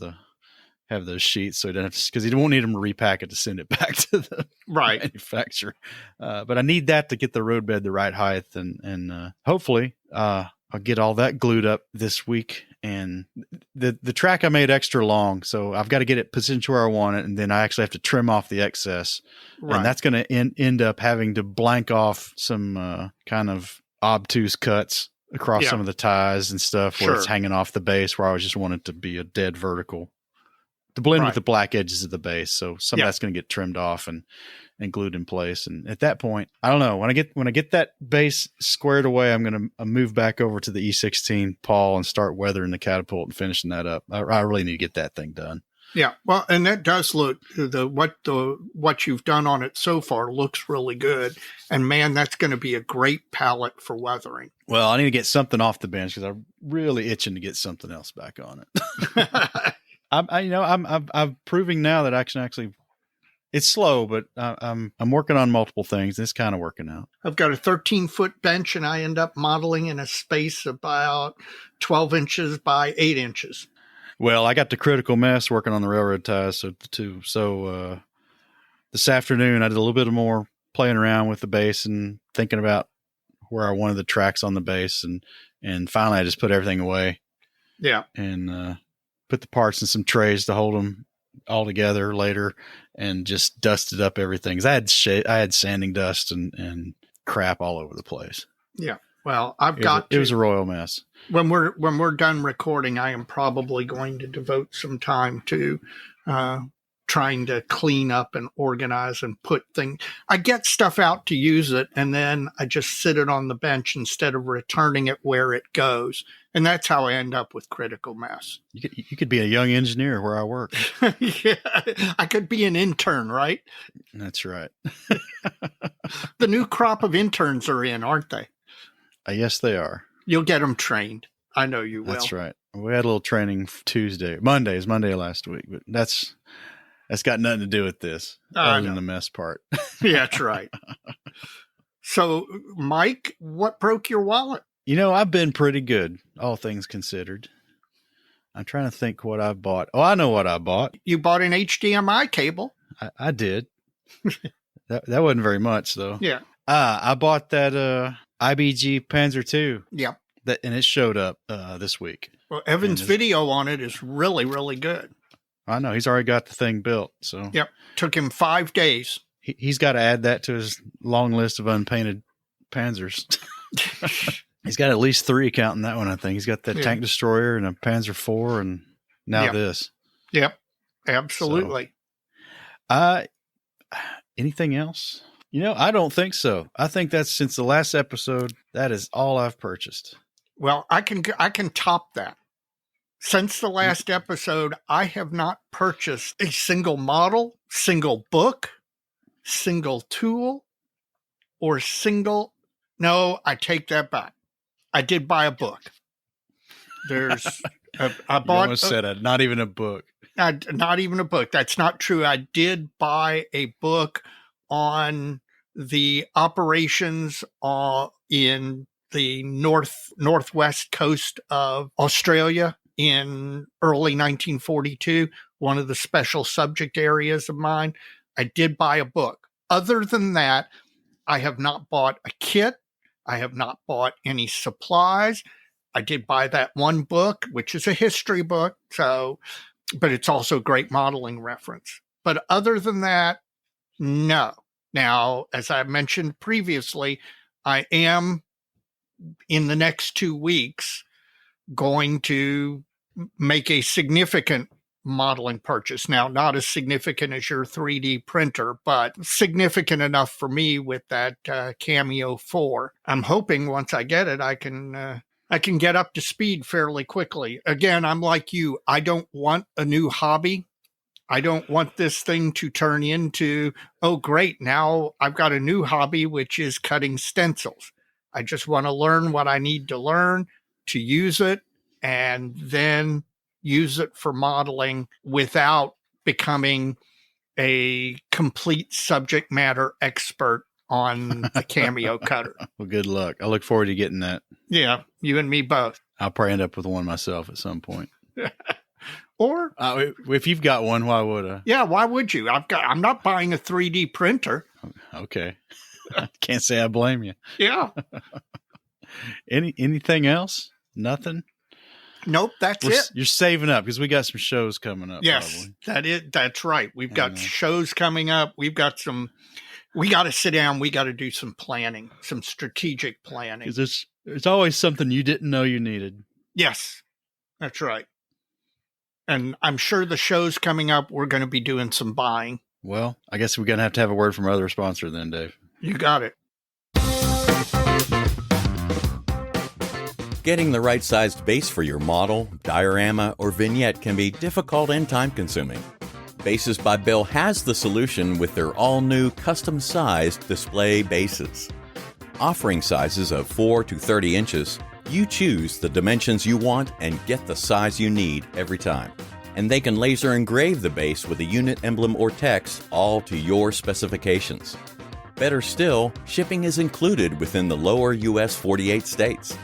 those sheets, so he doesn't have to, because he won't need them to repack it to send it back to the manufacturer. But I need that to get the roadbed the right height, and hopefully I'll get all that glued up this week. And the track I made extra long, so I've got to get it positioned where I want it, and then I actually have to trim off the excess, and that's going to end up having to blank off some kind of obtuse cuts across some of the ties and stuff where it's hanging off the base, where I just want it to be a dead vertical to blend with the black edges of the base. So some of that's going to get trimmed off and glued in place. And at that point, I don't know, when I get that base squared away, I'm going to move back over to the E16 Paul and start weathering the catapult and finishing that up. I really need to get that thing done. Yeah. Well, and that does look, what you've done on it so far looks really good. And man, that's going to be a great palette for weathering. Well, I need to get something off the bench, because I'm really itching to get something else back on it. I'm proving now that I can actually, it's slow, but I'm working on multiple things. It's kind of working out. I've got a 13-foot bench, and I end up modeling in a space about 12 inches by 8 inches. Well, I got the critical mess working on the railroad ties. So this afternoon I did a little bit more playing around with the base and thinking about where I wanted the tracks on the base. And finally I just put everything away. Yeah. And put the parts in some trays to hold them all together later, and just dusted up everything. 'Cause I had sanding dust and crap all over the place. Yeah. Well, it was a royal mess. When we're done recording, I am probably going to devote some time to trying to clean up and organize and put things. I get stuff out to use it, and then I just sit it on the bench instead of returning it where it goes. And that's how I end up with critical mass. You could be a young engineer where I work. Yeah, I could be an intern, right? That's right. The new crop of interns are in, aren't they? Yes, they are. You'll get them trained. I know you will. That's right. We had a little training Monday last week, but that's got nothing to do with this, other than the mess part. Yeah, that's right. So, Mike, what broke your wallet? I've been pretty good, all things considered. I'm trying to think what I bought. Oh, I know what I bought. You bought an HDMI cable. I did. That wasn't very much, though. Yeah. I bought that IBG Panzer II. Yep. And it showed up this week. Well, Evan's video on it is really, really good. I know. He's already got the thing built. So Yep. Took him 5 days. He's got to add that to his long list of unpainted Panzers. He's got at least 3 counting that one, I think. He's got that tank destroyer and a Panzer IV and now this. Yep. Absolutely. So, anything else? I don't think so. I think that's since the last episode, that is all I've purchased. Well, I can top that. Since the last episode, I have not purchased a single model, single book, single tool, or no, I take that back. I did buy a book. I bought. You almost said it. Not even a book. Not even a book. That's not true. I did buy a book on the operations in the northwest coast of Australia in early 1942, one of the special subject areas of mine. I did buy a book. Other than that, I have not bought a kit. I have not bought any supplies. I did buy that one book, which is a history book, but it's also great modeling reference. But other than that, no. Now, as I mentioned previously, I am in the next 2 weeks going to make a significant modeling purchase. Now, not as significant as your 3D printer, but significant enough for me with that Cameo 4. I'm hoping once I get it, I can get up to speed fairly quickly. Again, I'm like you. I don't want a new hobby. I don't want this thing to turn into, oh, great, now I've got a new hobby, which is cutting stencils. I just want to learn what I need to learn to use it and then use it for modeling without becoming a complete subject matter expert on the Cameo cutter. Well, good luck. I look forward to getting that. Yeah, you and me both. I'll probably end up with one myself at some point. Or if you've got one, why would I? Yeah, why would you? I'm not buying a 3D printer. Okay. Can't say I blame you. Yeah. Anything else? Nothing? Nope, that's it. You're saving up because we got some shows coming up. Yes, probably. That's right. We've got shows coming up. We got to sit down. We got to do some planning, some strategic planning. Because there's always something you didn't know you needed. Yes, that's right. And I'm sure the shows coming up, we're going to be doing some buying. Well, I guess we're going to have a word from our other sponsor then, Dave. You got it. Getting the right sized base for your model, diorama, or vignette can be difficult and time consuming. Bases by Bill has the solution with their all new custom sized display bases. Offering sizes of 4 to 30 inches, you choose the dimensions you want and get the size you need every time. And they can laser engrave the base with a unit emblem or text, all to your specifications. Better still, shipping is included within the lower US 48 states.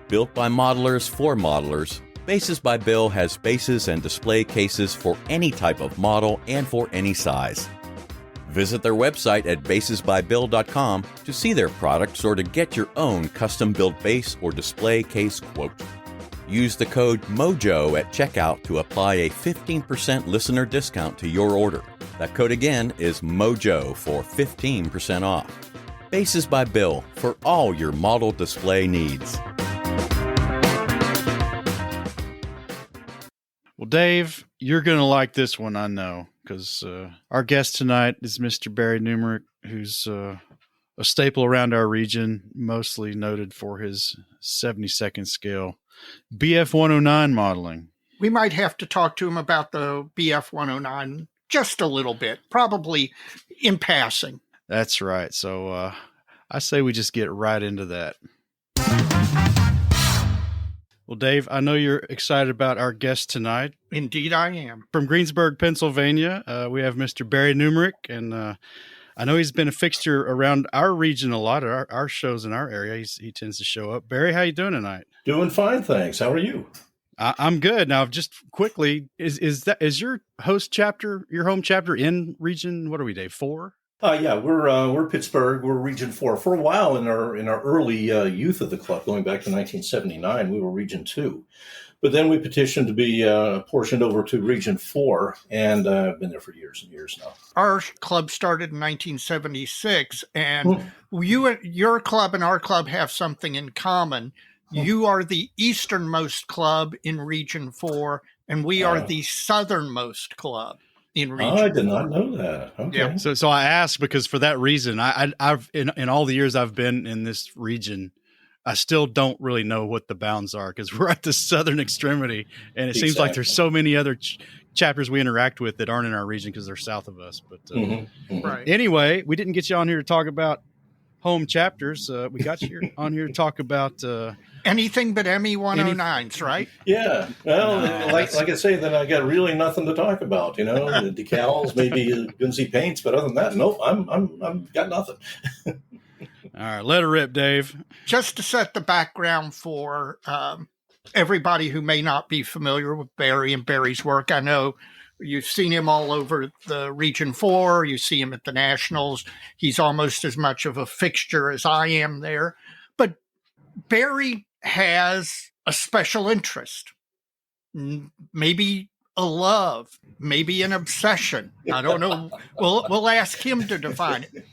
Built by modelers for modelers, Bases by Bill has bases and display cases for any type of model and for any size. Visit their website at basesbybill.com to see their products or to get your own custom-built base or display case quote. Use the code MOJO at checkout to apply a 15% listener discount to your order. That code again is MOJO for 15% off. Bases by Bill for all your model display needs. Well, Dave, you're going to like this one, I know, because our guest tonight is Mr. Barry Numerick, who's a staple around our region, mostly noted for his 72nd scale Bf-109 modeling. We might have to talk to him about the Bf-109 just a little bit, probably in passing. That's right. So I say we just get right into that. Well, Dave, I know you're excited about our guest tonight. Indeed, I am. From Greensburg, Pennsylvania, we have Mr. Barry Numerick, and I know he's been a fixture around our region a lot, our shows in our area. He tends to show up. Barry, how you doing tonight? Doing fine, thanks. How are you? I'm good. Now, just quickly, is your home chapter in region? What are we, Dave? 4? Yeah, we're Pittsburgh. We're Region 4. For a while in our early youth of the club, going back to 1979, we were Region 2. But then we petitioned to be portioned over to Region 4, and I've been there for years and years now. Our club started in 1976, and your club and our club have something in common. You are the easternmost club in Region 4, and we are the southernmost club in Region 4. I did not know that. Okay. Yeah. So I asked because for that reason, I've in all the years I've been in this region, I still don't really know what the bounds are because we're at the southern extremity, and it seems like there's so many other chapters we interact with that aren't in our region because they're south of us. But Right. Anyway, we didn't get you on here to talk about home chapters. We got you on here to talk about anything but ME-109s, right? Yeah. Well, like I say, then I got really nothing to talk about. The decals, maybe Gunsy paints, but other than that, nope. I'm got nothing. All right, let her rip, Dave. Just to set the background for everybody who may not be familiar with Barry and Barry's work, I know you've seen him all over the Region 4. You see him at the Nationals. He's almost as much of a fixture as I am there. But Barry has a special interest, maybe a love, maybe an obsession. I don't know. We'll ask him to define it.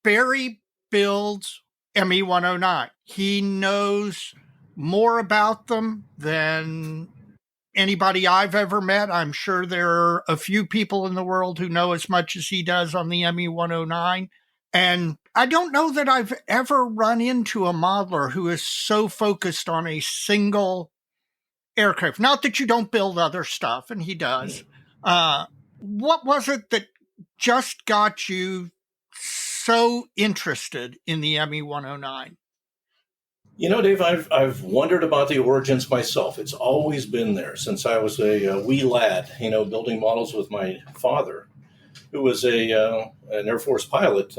Barry builds ME-109. He knows more about them than anybody I've ever met. I'm sure there are a few people in the world who know as much as he does on the ME-109. And I don't know that I've ever run into a modeler who is so focused on a single aircraft. Not that you don't build other stuff, and he does. What was it that just got you so interested in the ME-109? Dave, I've wondered about the origins myself. It's always been there since I was a wee lad, building models with my father, who was an Air Force pilot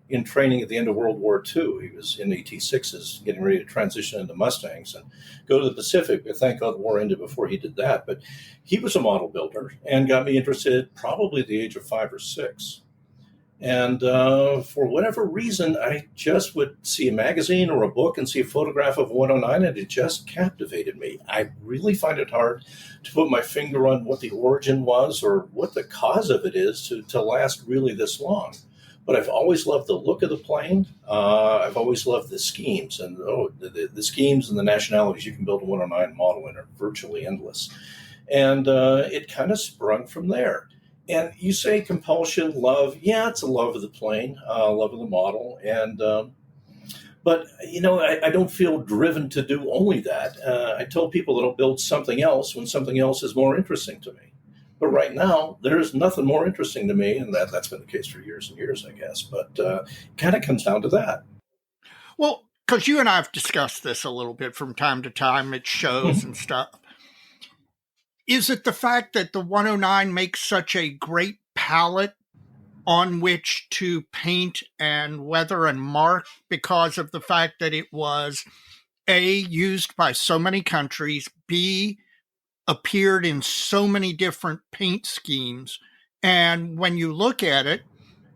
in training at the end of World War II. He was in AT-6s, getting ready to transition into Mustangs and go to the Pacific. But thank God the war ended before he did that. But he was a model builder and got me interested probably at the age of 5 or 6. And for whatever reason, I just would see a magazine or a book and see a photograph of 109, and it just captivated me. I really find it hard to put my finger on what the origin was or what the cause of it is to last really this long. But I've always loved the look of the plane. I've always loved the schemes. And the schemes and the nationalities you can build a 109 model in are virtually endless. And it kind of sprung from there. And you say compulsion, love. Yeah, it's a love of the plane, love of the model. And but, I don't feel driven to do only that. I tell people that I'll build something else when something else is more interesting to me. But right now, there's nothing more interesting to me. And that's been the case for years and years, I guess. But it kind of comes down to that. Well, because you and I have discussed this a little bit from time to time at shows and stuff. Is it the fact that the 109 makes such a great palette on which to paint and weather and mark because of the fact that it was A, used by so many countries, B, appeared in so many different paint schemes, and when you look at it,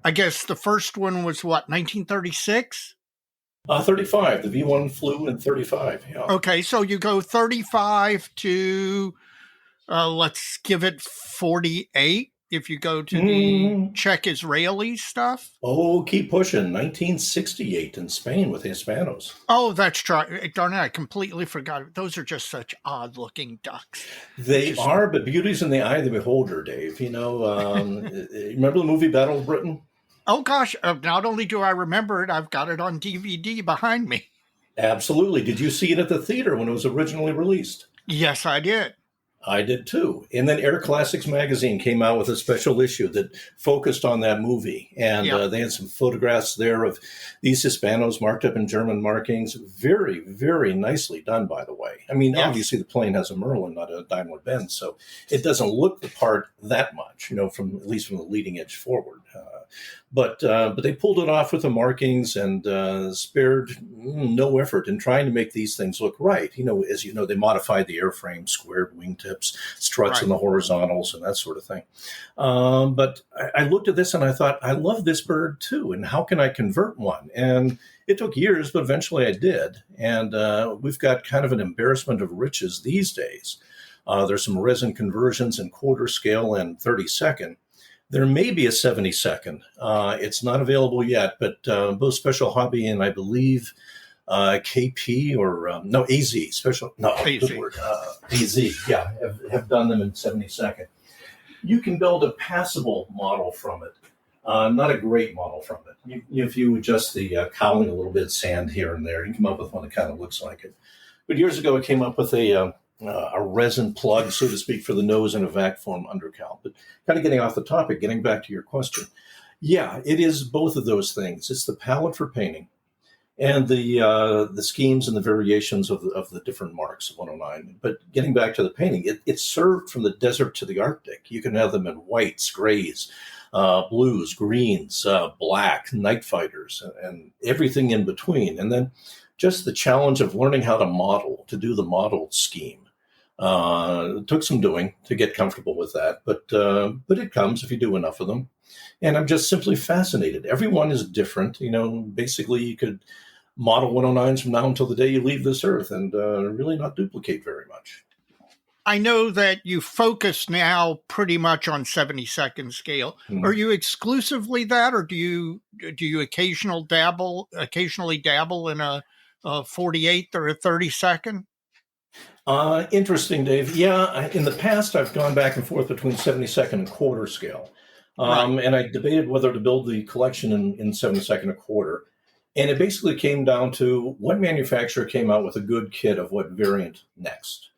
I guess the first one was what, 1936? 35. The V1 flew in 35. Yeah. Okay, so you go 35 to let's give it 48 if you go to the Czech Israeli stuff. Oh, keep pushing. 1968 in Spain with Hispanos. Oh, that's right. Darn it, I completely forgot. Those are just such odd-looking ducks. They are, but beauty's in the eye of the beholder, Dave. Remember the movie Battle of Britain? Oh, gosh. Not only do I remember it, I've got it on DVD behind me. Absolutely. Did you see it at the theater when it was originally released? Yes, I did. I did too. And then Air Classics magazine came out with a special issue that focused on that movie. And they had some photographs there of these Hispanos marked up in German markings. Very, very nicely done, by the way. I mean, obviously the plane has a Merlin, not a Daimler Benz, so it doesn't look the part that much, at least from the leading edge forward. But they pulled it off with the markings and spared no effort in trying to make these things look right. As you know, they modified the airframe, squared wingtips, struts in the horizontals, and that sort of thing. But I looked at this and I thought, I love this bird too, and how can I convert one? And it took years, but eventually I did. And we've got kind of an embarrassment of riches these days. There's some resin conversions in quarter scale and 32nd. There may be a 72nd. It's not available yet, but both Special Hobby and I believe KP or AZ, special, no, AZ. good word, AZ, yeah, have done them in 72nd. You can build a passable model from it, not a great model from it. If you adjust the cowling a little bit, sand here and there, you can come up with one that kind of looks like it. But years ago, I came up with a resin plug, so to speak, for the nose and a vac form undercowl. But kind of getting off the topic, getting back to your question. Yeah, it is both of those things. It's the palette for painting and the schemes and the variations of the different marks of 109. But getting back to the painting, it's served from the desert to the Arctic. You can have them in whites, grays, blues, greens, black, night fighters, and everything in between. And then just the challenge of learning how to do the modeled scheme. It took some doing to get comfortable with that, but it comes if you do enough of them. And I'm just simply fascinated. Everyone is different. Basically you could model 109s from now until the day you leave this earth and really not duplicate very much. I know that you focus now pretty much on 72nd scale. Mm-hmm. Are you exclusively that, or do you occasionally dabble in a 48th or a 32nd? Interesting, Dave. Yeah, in the past, I've gone back and forth between 72nd and quarter scale. And I debated whether to build the collection in 72nd and quarter. And it basically came down to what manufacturer came out with a good kit of what variant next.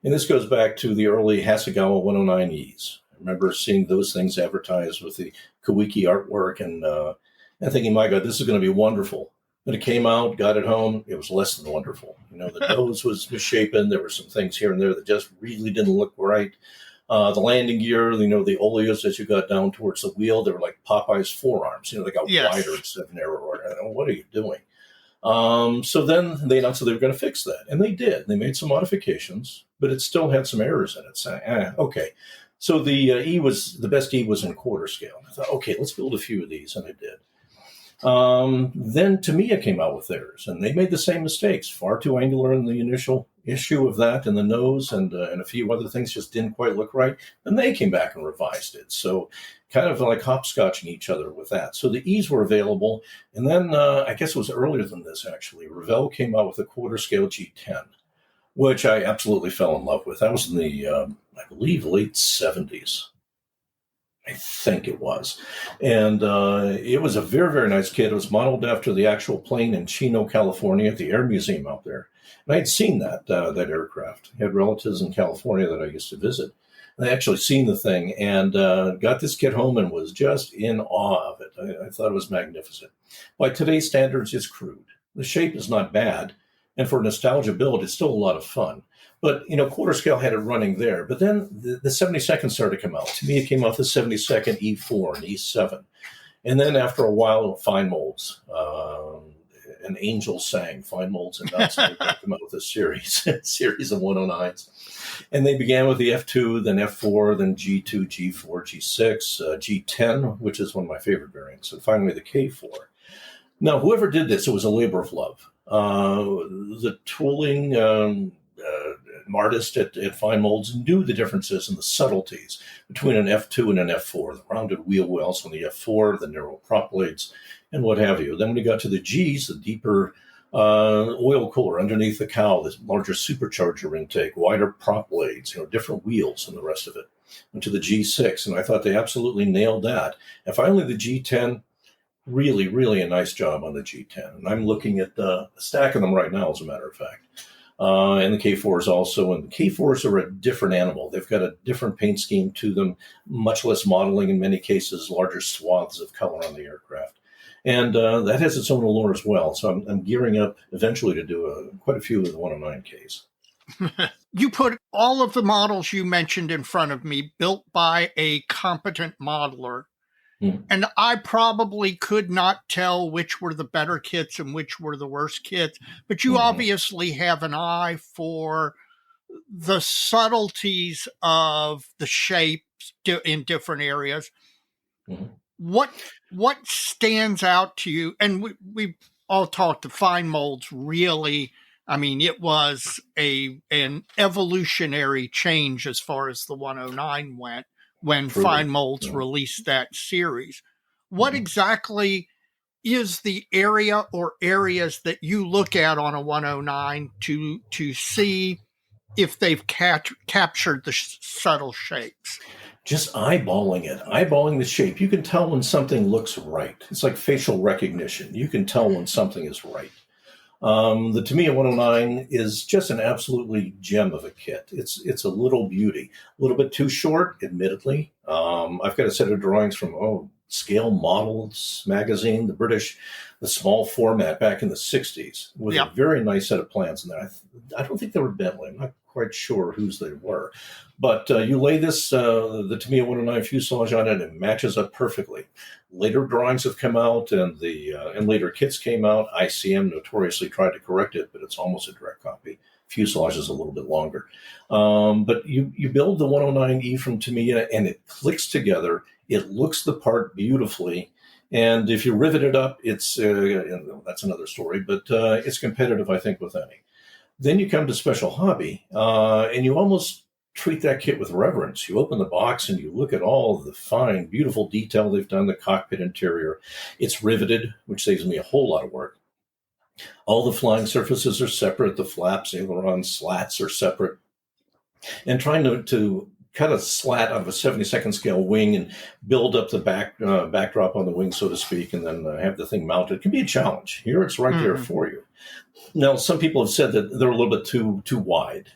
And this goes back to the early Hasegawa 109Es. I remember seeing those things advertised with the Kawiki artwork and thinking, my God, this is going to be wonderful. When it came out, got it home, it was less than wonderful. The nose was misshapen. There were some things here and there that just really didn't look right. The landing gear, the oleos, as you got down towards the wheel, they were like Popeye's forearms. They got wider instead of narrower. What are you doing? So then they announced that they were going to fix that. And they did. They made some modifications, but it still had some errors in it. So, okay. So the best E was in quarter scale. I thought, okay, let's build a few of these. And I did. Then Tamiya came out with theirs, and they made the same mistakes. Far too angular in the initial issue of that, and the nose, and a few other things just didn't quite look right. And they came back and revised it. So kind of like hopscotching each other with that. So the E's were available. And then I guess it was earlier than this, actually. Revell came out with a quarter scale G10, which I absolutely fell in love with. That was in the, I believe, late 70s. I think it was. And it was a very, very nice kit. It was modeled after the actual plane in Chino, California at the Air Museum out there. And I had seen that aircraft. I had relatives in California that I used to visit. And I actually seen the thing and got this kit home and was just in awe of it. I thought it was magnificent. By today's standards, it's crude. The shape is not bad. And for a nostalgia build, it's still a lot of fun. But, quarter scale had it running there. But then the 72nd started to come out. To me, it came out the 72nd E4 and E7. And then after a while, fine molds. An angel sang, fine molds and nuts. And they came out with a series of 109s. And they began with the F2, then F4, then G2, G4, G6, G10, which is one of my favorite variants, and finally the K4. Now, whoever did this, it was a labor of love. The tooling artist at Fine Molds knew the differences and the subtleties between an F2 and an F4, the rounded wheel wells on the F4, the narrow prop blades, and what have you. Then when you got to the Gs, the deeper oil cooler underneath the cowl, this larger supercharger intake, wider prop blades, different wheels and the rest of it. Went to the G6, and I thought they absolutely nailed that. And finally, the G10, really, really a nice job on the G10. And I'm looking at a stack of them right now, as a matter of fact. And the K4s also. And the K4s are a different animal. They've got a different paint scheme to them, much less modeling in many cases, larger swaths of color on the aircraft. And that has its own allure as well. So I'm gearing up eventually to do quite a few of the 109Ks. You put all of the models you mentioned in front of me, built by a competent modeler. And I probably could not tell which were the better kits and which were the worst kits. But you obviously have an eye for the subtleties of the shapes in different areas. What stands out to you? And we all talked to fine molds. Really, I mean, it was an evolutionary change as far as the 109 went when fine molds released that series. What exactly is the area or areas that you look at on a 109 to see if they've captured the subtle shapes? Just eyeballing the shape. You can tell when something looks right. It's like facial recognition. You can tell when something is right. The Tamiya 109 is just an absolutely gem of a kit. It's a little beauty. A little bit too short, admittedly. I've got a set of drawings from Scale Models magazine, the small format back in the 60s, with a very nice set of plans in there. I don't think they were Bentley. I'm not quite sure whose they were. But you lay the Tamiya 109 fuselage on it, and it matches up perfectly. Later drawings have come out, and later kits came out. ICM notoriously tried to correct it, but it's almost a direct copy. Fuselage is a little bit longer. But you build the 109E from Tamiya, and it clicks together. It looks the part beautifully. And if you rivet it up, it's that's another story, but it's competitive, I think, with any. Then you come to Special Hobby, and you almost treat that kit with reverence. You open the box and you look at all the fine, beautiful detail they've done, the cockpit interior. It's riveted, which saves me a whole lot of work. All the flying surfaces are separate. The flaps, aileron, slats are separate. And trying to cut a slat out of a 72nd scale wing and build up the backdrop on the wing, so to speak, and then have the thing mounted can be a challenge. Here it's right there for you. Now, some people have said that they're a little bit too wide.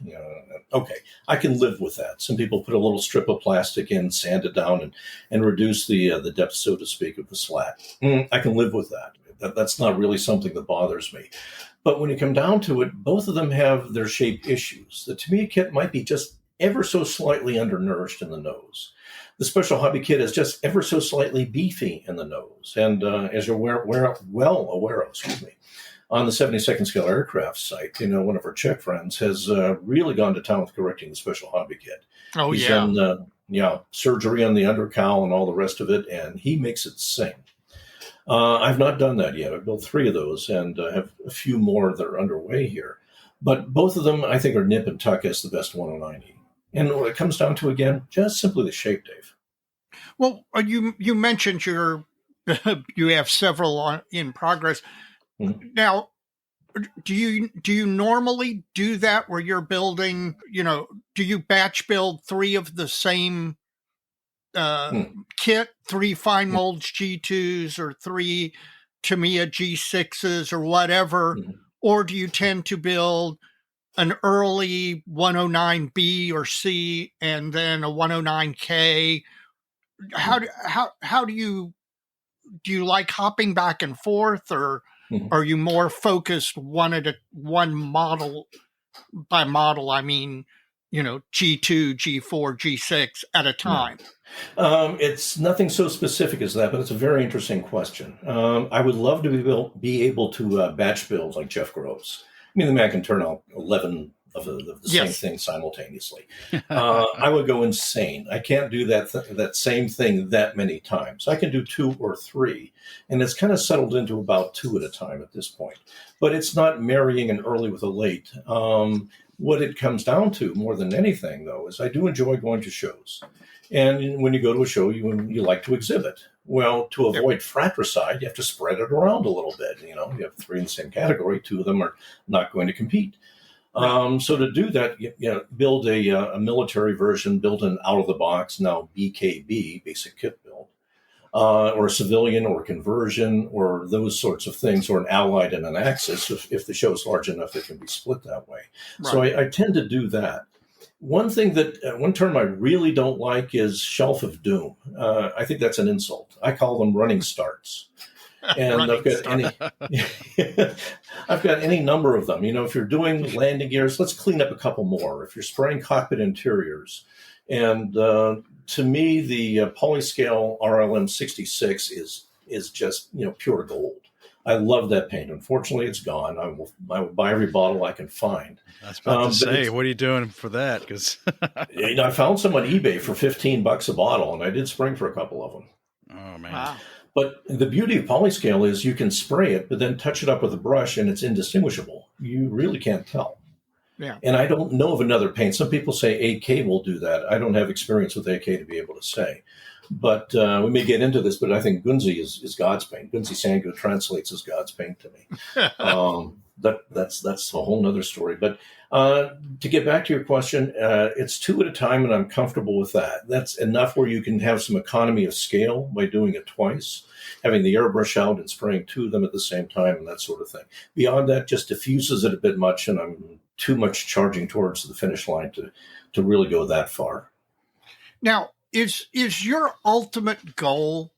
Okay, I can live with that. Some people put a little strip of plastic in, sand it down, and reduce the depth, so to speak, of the slat. I can live with that. That's not really something that bothers me. But when you come down to it, both of them have their shape issues. The Tamiya kit might be just ever so slightly undernourished in the nose. The Special Hobby kit is just ever so slightly beefy in the nose. And as you're well aware of, on the 72nd scale aircraft site, one of our Czech friends has really gone to town with correcting the Special Hobby kit. Oh, He's yeah. done surgery on the undercowl and all the rest of it, and he makes it sing. I've not done that yet. I've built 3 of those and have a few more that are underway here. But both of them, I think, are nip and tuck as the best 109E. And what it comes down to, again, just simply the shape, Dave. Well, you mentioned you have several in progress. Now, do you normally do that where you're building, do you batch build 3 of the same kit, 3 fine molds G2s or 3 Tamiya G6s or whatever, or do you tend to build an early 109B or C and then a 109K? How do you like hopping back and forth, or are you more focused one model by model? I mean, G2, G4, G6 at a time. It's nothing so specific as that, but it's a very interesting question. I would love to be able to batch build like Jeff Groves. I mean, the man can turn out 11 of the same thing simultaneously. I would go insane. I can't do that same thing that many times. I can do 2 or 3, and it's kind of settled into about 2 at a time at this point. But it's not marrying an early with a late. What it comes down to more than anything, though, is I do enjoy going to shows. And when you go to a show, you like to exhibit. Well, to avoid fratricide, you have to spread it around a little bit. You have 3 in the same category. 2 of them are not going to compete. So to do that, build a military version, build an out-of-the-box, now BKB, basic kit build, or a civilian or conversion or those sorts of things, or an allied and an Axis, if the show is large enough, it can be split that way. Right. So I tend to do that. One term I really don't like is Shelf of Doom. I think that's an insult. I call them running starts. And I've got any number of them. If you're doing landing gears, let's clean up a couple more. If you're spraying cockpit interiors And to me, the Polyscale RLM 66 is just pure gold. I love that paint. Unfortunately, it's gone. I will buy every bottle I can find. I was about to say, what are you doing for that? Because I found some on eBay for $15 a bottle, and I did spring for a couple of them. Oh man! Wow. But the beauty of Polyscale is you can spray it, but then touch it up with a brush, and it's indistinguishable. You really can't tell. Yeah. And I don't know of another paint. Some people say AK will do that. I don't have experience with AK to be able to say. But we may get into this, but I think Gunzi is God's paint. Gunzi Sangha translates as God's paint to me. That's a whole nother story. But to get back to your question, it's 2 at a time, and I'm comfortable with that. That's enough where you can have some economy of scale by doing it twice, having the airbrush out and spraying 2 of them at the same time and that sort of thing. Beyond that, just diffuses it a bit much, and I'm too much charging towards the finish line to really go that far. Now, is your ultimate goal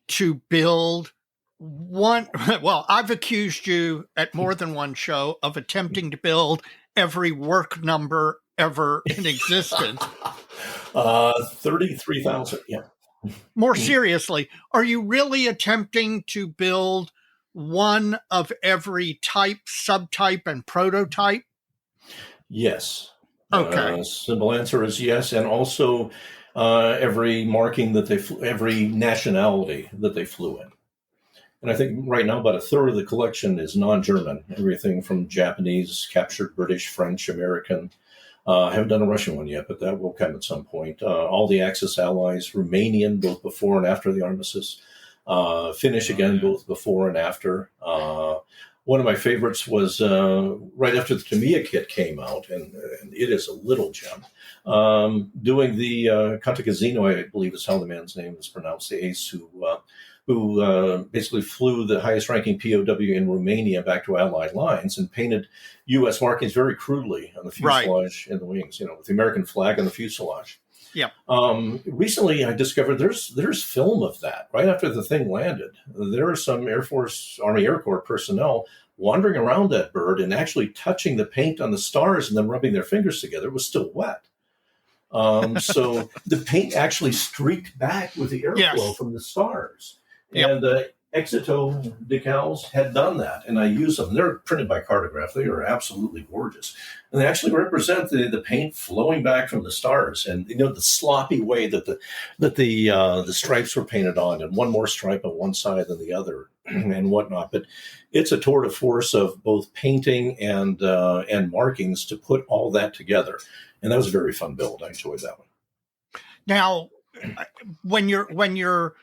to build one? Well, I've accused you at more than one show of attempting to build every work number ever in existence. 33,000, yeah. More seriously, are you really attempting to build one of every type, subtype, and prototype? Yes. Okay. Simple answer is yes, and also every marking that every nationality that they flew in. And I think right now about a third of the collection is non-German. Everything from Japanese, captured British, French, American. I haven't done a Russian one yet, but that will come at some point. All the Axis allies, Romanian, both before and after the armistice. Finnish again, both before and after. One of my favorites was right after the Tamiya kit came out, and it is a little gem. Doing the Cantacuzino, I believe is how the man's name is pronounced, the ace who basically flew the highest-ranking POW in Romania back to Allied lines and painted U.S. markings very crudely on the fuselage and the wings, with the American flag on the fuselage. Yeah. Recently, I discovered there's film of that. Right after the thing landed, there are some Air Force, Army Air Corps personnel wandering around that bird and actually touching the paint on the stars and then rubbing their fingers together. It was still wet. So the paint actually streaked back with the airflow from the stars. Yep. And Exito decals had done that, and I use them. They're printed by Cartograph. They are absolutely gorgeous. And they actually represent the paint flowing back from the stars and, the sloppy way that the stripes were painted on, and one more stripe on one side than the other and whatnot. But it's a tour de force of both painting and markings to put all that together. And that was a very fun build. I enjoyed that one. Now, when you're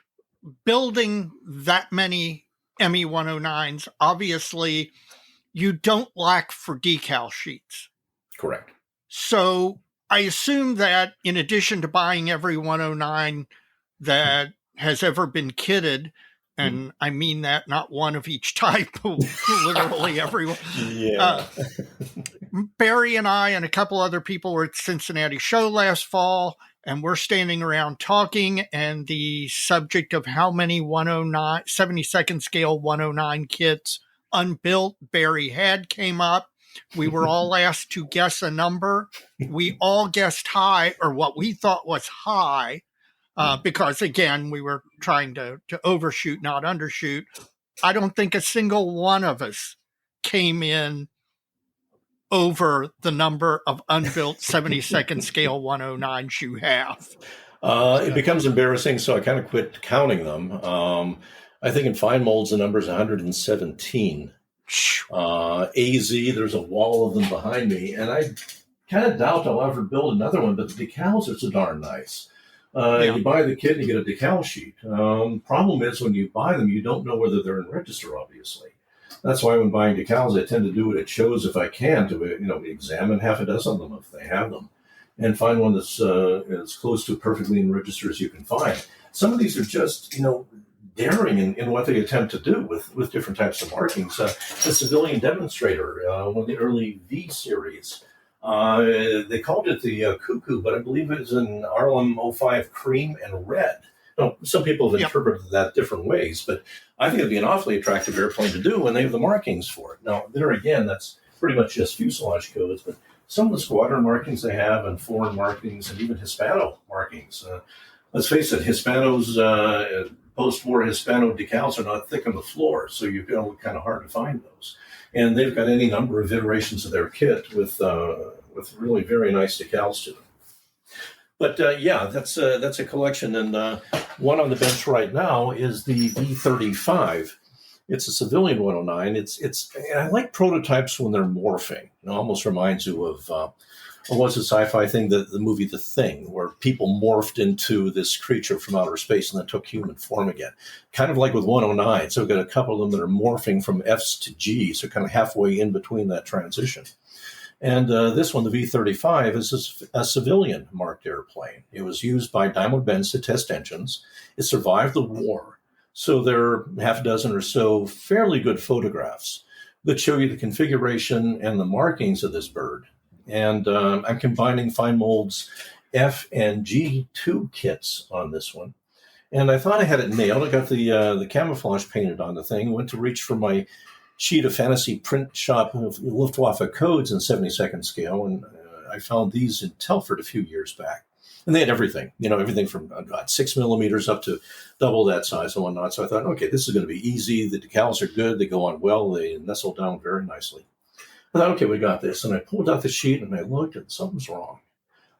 building that many ME-109s, obviously you don't lack for decal sheets. Correct. So I assume that in addition to buying every 109 that has ever been kitted, and I mean that not one of each type, literally everyone. Yeah. Barry and I and a couple other people were at Cincinnati show last fall, and we're standing around talking, and the subject of how many 109, 72nd scale 109 kits unbuilt Barry had came up. We were all asked to guess a number. We all guessed high, or what we thought was high, because, again, we were trying to overshoot, not undershoot. I don't think a single one of us came in over the number of unbuilt 72nd scale 109s you have. It becomes embarrassing, so I kind of quit counting them. I think in fine molds, the number is 117. AZ, there's a wall of them behind me, and I kind of doubt I'll ever build another one, but the decals are so darn nice. You buy the kit and you get a decal sheet. Problem is, when you buy them, you don't know whether they're in register, obviously. That's why when buying decals, I tend to do what it shows if I can to, examine half a dozen of them if they have them, and find one that's as close to perfectly in register as you can find. Some of these are just, daring in what they attempt to do with different types of markings. The Civilian Demonstrator, one of the early V series, they called it the Cuckoo, but I believe it was in RLM 05 cream and red. Now, some people have interpreted that different ways, but I think it'd be an awfully attractive airplane to do when they have the markings for it. Now, there again, that's pretty much just fuselage codes, but some of the squadron markings they have and foreign markings and even Hispano markings. Let's face it, Hispanos, post-war Hispano decals are not thick on the floor, so you're going to look kind of hard to find those. And they've got any number of iterations of their kit with really very nice decals to them. But that's a collection, and one on the bench right now is the V35. It's a civilian 109. And I like prototypes when they're morphing. It almost reminds you of what was a sci-fi thing, the movie The Thing, where people morphed into this creature from outer space and then took human form again. Kind of like with 109. So we've got a couple of them that are morphing from Fs to Gs, so kind of halfway in between that transition. And this one, the V-35, is a civilian marked airplane. It was used by Daimler-Benz to test engines. It survived the war. So there are half a dozen or so fairly good photographs that show you the configuration and the markings of this bird. And I'm combining Fine Mold's F and G2 kits on this one. And I thought I had it nailed. I got the camouflage painted on the thing, went to reach for my sheet of fantasy print shop Luftwaffe codes in 72nd scale, and I found these in Telford a few years back. And they had everything, everything from 6 millimeters up to double that size and whatnot. So I thought, okay, this is going to be easy. The decals are good. They go on well. They nestle down very nicely. I thought, okay, we got this. And I pulled out the sheet and I looked and something's wrong.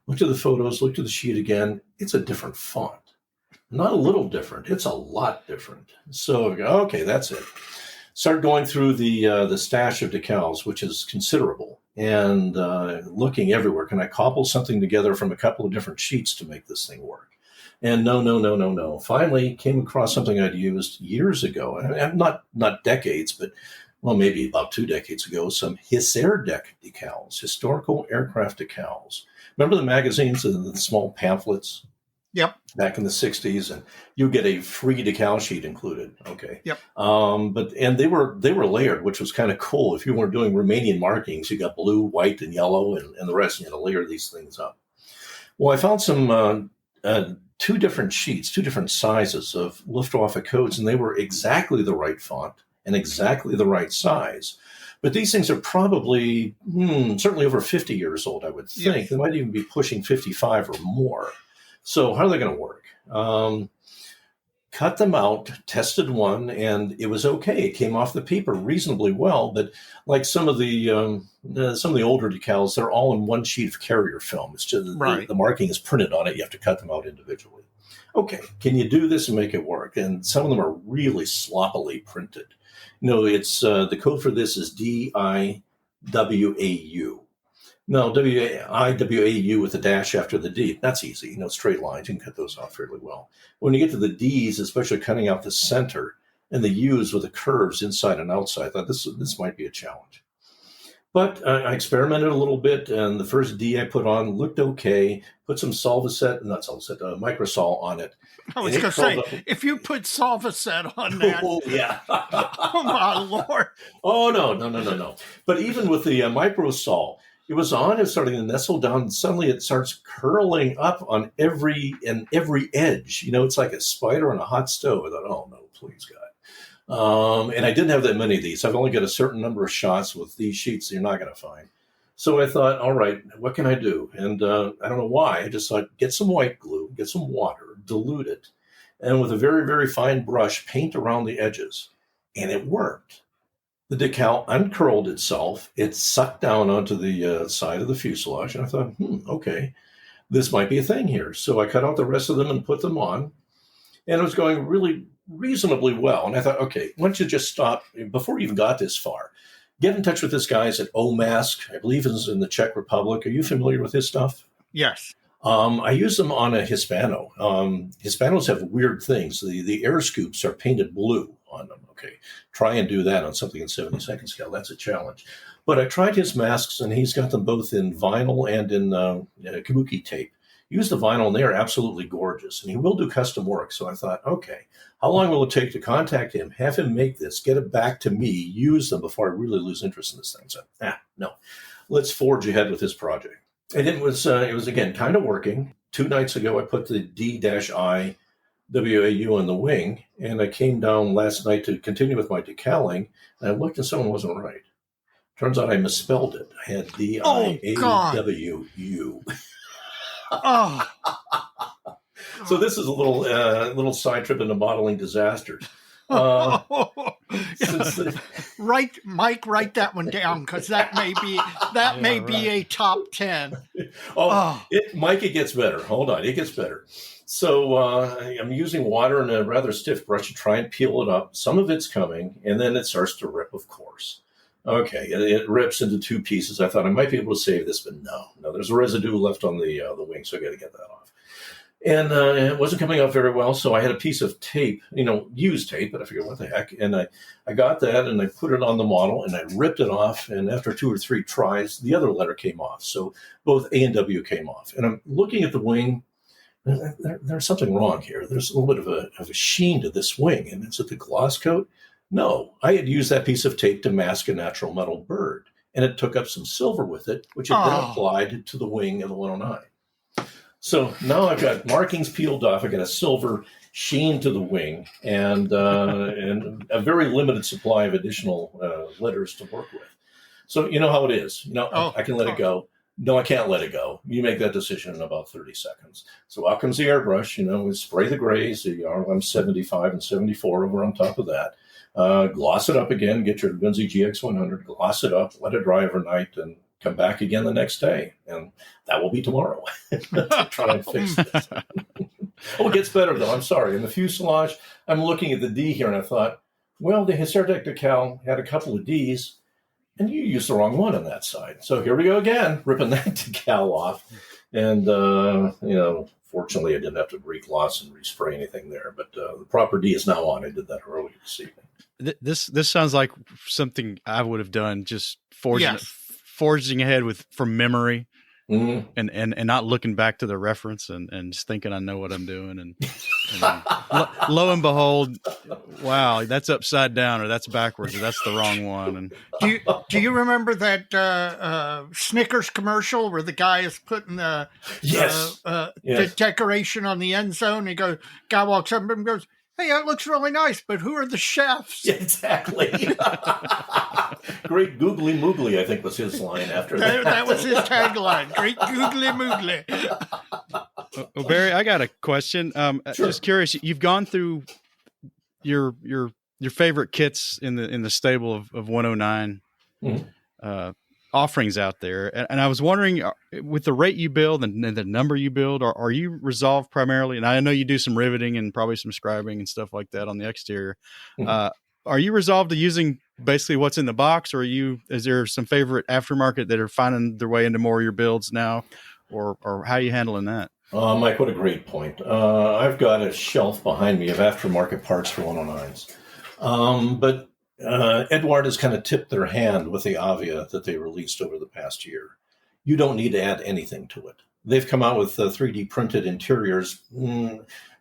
Looked at the photos, looked at the sheet again. It's a different font. Not a little different. It's a lot different. So I go, okay, that's it. Started going through the stash of decals, which is considerable, and looking everywhere. Can I cobble something together from a couple of different sheets to make this thing work? And no. Finally came across something I'd used years ago, and not decades, but maybe about 2 decades ago, some Hisserdeck decals, historical aircraft decals. Remember the magazines and the small pamphlets? Yep. Back in the 60s, and you get a free decal sheet included. Okay. Yep. And they were layered, which was kind of cool. If you were doing Romanian markings, you got blue, white, and yellow, and the rest, you had to layer these things up. Well, I found some 2 different sheets, 2 different sizes of Luftwaffe codes, and they were exactly the right font and exactly the right size. But these things are probably certainly over 50 years old, I would think. Yes. They might even be pushing 55 or more. So how are they going to work? Cut them out, tested one, and it was okay. It came off the paper reasonably well, but like some of the older decals, they're all in one sheet of carrier film. It's just the marking is printed on it. You have to cut them out individually. Okay, can you do this and make it work? And some of them are really sloppily printed. It's the code for this is DIWAU. No, WIWAU with a dash after the D. That's easy. Straight lines. You can cut those off fairly well. When you get to the D's, especially cutting out the center, and the U's with the curves inside and outside, I thought this might be a challenge. But I experimented a little bit, and the first D I put on looked okay. Put some Microsol on it. I was going to say, if you put Solvaset on that. Oh, yeah. Oh, my Lord. Oh, no. But even with the Microsol, it was on, it started to nestle down, and suddenly it starts curling up on every edge. It's like a spider on a hot stove. I thought, oh, no, please, God. And I didn't have that many of these. I've only got a certain number of shots with these sheets you're not going to find. So I thought, all right, what can I do? And I don't know why. I just thought, get some white glue, get some water, dilute it, and with a very, very fine brush, paint around the edges. And it worked. The decal uncurled itself. It sucked down onto the side of the fuselage. And I thought, okay, this might be a thing here. So I cut out the rest of them and put them on. And it was going really reasonably well. And I thought, okay, why don't you just stop before you even got this far? Get in touch with this guy at Omask. I believe is in the Czech Republic. Are you familiar with his stuff? Yes. I use them on a Hispano. Hispanos have weird things. The air scoops are painted blue on them. Okay, try and do that on something in 72nd scale. That's a challenge. But I tried his masks, and he's got them both in vinyl and in kabuki tape. Use the vinyl, and they are absolutely gorgeous. And he will do custom work. So I thought, okay, how long will it take to contact him, have him make this, get it back to me, use them before I really lose interest in this thing? So, no, let's forge ahead with this project. And it was again, kind of working. 2 nights ago, I put the D-I WAU on the wing, and I came down last night to continue with my decaling, and I looked and something wasn't right. Turns out I misspelled it. I had D-I-A-W-U. Oh, So this is a little side trip into modeling disasters. Mike, write that one down, because that may be a top 10. Mike, it gets better. Hold on, it gets better. So I'm using water and a rather stiff brush to try and peel it up. Some of it's coming, and then it starts to rip, of course. Okay, it rips into two pieces. I thought I might be able to save this, but no, there's a residue left on the wing, so I got to get that off. And it wasn't coming up very well, so I had a piece of tape, used tape, but I figured, what the heck? And I got that, and I put it on the model, and I ripped it off, and after 2 or 3 tries, the other letter came off. So both A and W came off. And I'm looking at the wing. There's something wrong here. There's a little bit of a sheen to this wing, and is it the gloss coat? No, I had used that piece of tape to mask a natural metal bird, and it took up some silver with it, which had been applied to the wing of the 109. So now I've got markings peeled off. I got a silver sheen to the wing, and a very limited supply of additional letters to work with. So you know how it is. I can let it go. No, I can't let it go. You make that decision in about 30 seconds. So out comes the airbrush. We spray the grays, the RLM 75 and 74 over on top of that. Gloss it up again. Get your Vinci GX100. Gloss it up. Let it dry overnight, and come back again the next day, and that will be tomorrow. Try and fix this. It gets better, though. I'm sorry. In the fuselage, I'm looking at the D here, and I thought, well, the Heserdec decal had a couple of Ds, and you used the wrong one on that side. So here we go again, ripping that decal off. And, fortunately, I didn't have to re-gloss and respray anything there, but the proper D is now on. I did that earlier this evening. This sounds like something I would have done, just forging ahead from memory, and not looking back to the reference and just thinking I know what I'm doing. And lo and behold, wow, that's upside down, or that's backwards, or that's the wrong one. And do you remember that Snickers commercial where the guy is putting the decoration on the end zone? And guy walks up and goes, "Hey, that looks really nice, but who are the chefs?" Yeah, exactly. Great googly moogly, I think, was his line after that. That was his tagline. Great googly moogly. Well, Barry, I got a question. Sure. Just curious, you've gone through your favorite kits in the stable of 109 offerings out there, and I was wondering, with the rate you build and the number you build, are you resolved primarily? And I know you do some riveting and probably some scribing and stuff like that on the exterior. Are you resolved to using basically what's in the box, or is there some favorite aftermarket that are finding their way into more of your builds now, or how are you handling that? Mike, what a great point. I've got a shelf behind me of aftermarket parts for 109s. But Eduard has kind of tipped their hand with the Avia that they released over the past year. You don't need to add anything to it. They've come out with 3D printed interiors.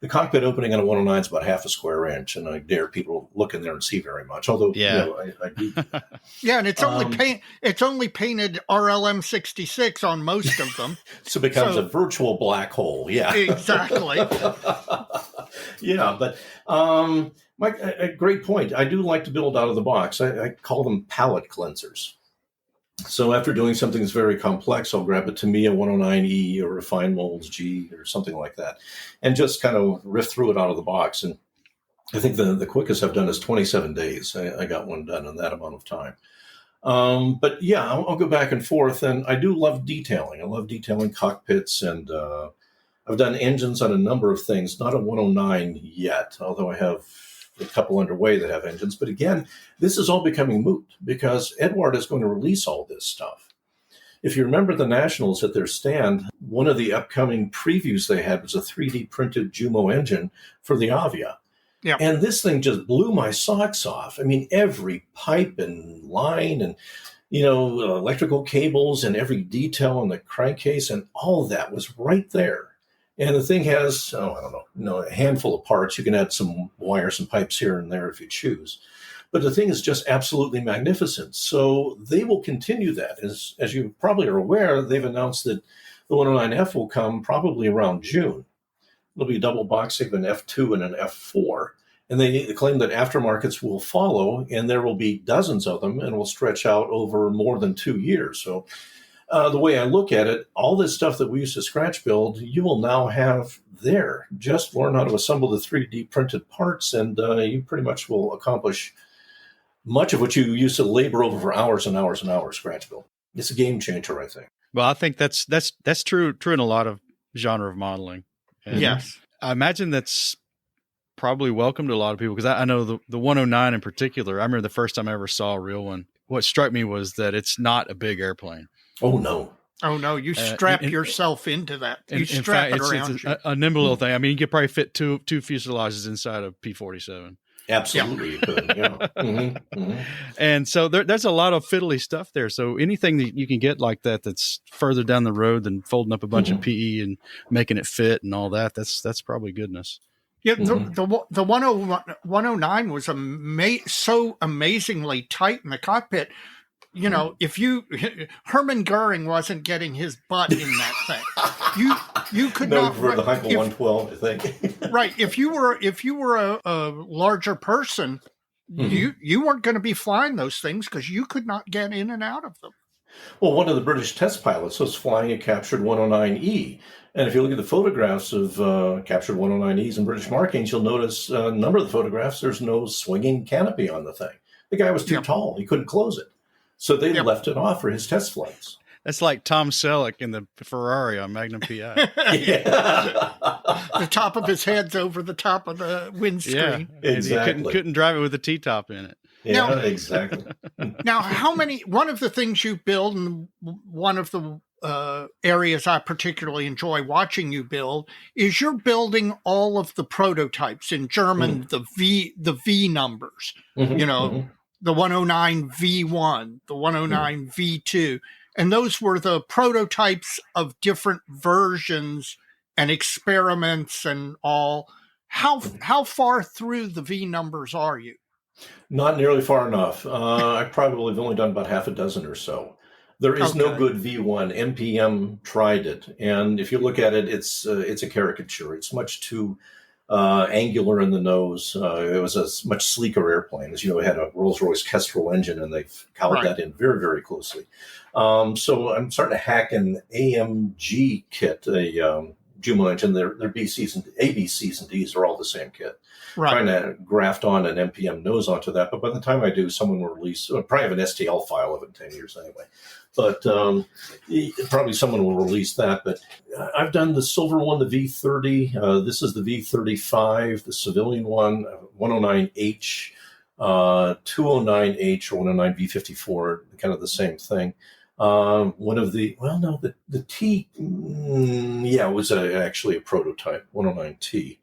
The cockpit opening on a 109 is about half a square inch, and I dare people look in there and see very much. Although, I do. Yeah, and it's only painted RLM 66 on most of them, so it becomes a virtual black hole. Yeah, exactly. Yeah, but Mike, a great point. I do like to build out of the box. I call them palette cleansers. So after doing something that's very complex, I'll grab a Tamiya 109E or a Fine Molds G or something like that, and just kind of riff through it out of the box. And I think the quickest I've done is 27 days. I got one done in that amount of time. But yeah, I'll go back and forth, and I do love detailing. I love detailing cockpits, and I've done engines on a number of things. Not a 109 yet, although I have a couple underway that have engines. But again, this is all becoming moot because Eduard is going to release all this stuff. If you remember the Nationals at their stand, one of the upcoming previews they had was a 3D printed Jumo engine for the Avia. Yeah. And this thing just blew my socks off. I mean, every pipe and line and, electrical cables and every detail on the crankcase and all of that was right there. And the thing has, a handful of parts. You can add some wires and pipes here and there if you choose. But the thing is just absolutely magnificent. So they will continue that. As you probably are aware, they've announced that the 109F will come probably around June. There'll be a double boxing of an F2 and an F4. And they claim that aftermarkets will follow, and there will be dozens of them, and will stretch out over more than 2 years. So the way I look at it, all this stuff that we used to scratch build, you will now have there. Just learn how to assemble the 3D printed parts, and you pretty much will accomplish much of what you used to labor over for hours and hours and hours scratch build. It's a game changer, I think. Well, I think that's true in a lot of genre of modeling. And Yes. I imagine that's probably welcome to a lot of people, because I know the 109 in particular. I remember the first time I ever saw a real one. What struck me was that it's not a big airplane. Oh, no. Oh, no, you strap yourself into that. You In strap fact, it around it's you. a nimble little thing. I mean, you could probably fit two fuselages inside a P-47. Absolutely, you could. Yeah. Mm-hmm. Mm-hmm. And so there's a lot of fiddly stuff there. So anything that you can get like that that's further down the road than folding up a bunch of PE and making it fit and all that, that's probably goodness. Yeah, the 109 was so amazingly tight in the cockpit. You know, if Hermann Goering wasn't getting his butt in that thing, you could no, not. for the Heinkel 112, I think. Right. If you were a larger person, you weren't going to be flying those things because you could not get in and out of them. Well, one of the British test pilots was flying a captured 109E. And if you look at the photographs of captured 109Es and British markings, you'll notice a number of the photographs, there's no swinging canopy on the thing. The guy was too tall. He couldn't close it. So they left it off for his test flights. That's like Tom Selleck in the Ferrari on Magnum PI. The top of his head's over the top of the windscreen. Yeah, exactly. He couldn't drive it with a T-top in it. Yeah, exactly. Now, one of the things you build, and one of the areas I particularly enjoy watching you build, is you're building all of the prototypes in German, the V numbers, the 109 V1, the 109 V2. And those were the prototypes of different versions and experiments and all. How far through the V numbers are you? Not nearly far enough. I probably have only done about half a dozen or so. There is no good V1. MPM tried it, and if you look at it, it's a caricature. It's much too angular in the nose. It was a much sleeker airplane. As you know, it had a Rolls-Royce Kestrel engine, and they've colored that in very, very closely. So I'm starting to hack an AMG kit, a Jumo engine. Their BCs and ABCs and Ds are all the same kit. Right. Trying to graft on an NPM nose onto that, but by the time I do, someone will release. Probably have an STL file of it in 10 years anyway. But probably someone will release that. But I've done the silver one, the V30. This is the V35, the civilian one, 109H, 209H, or 109 V54, kind of the same thing. One of the T, it was actually a prototype, 109T.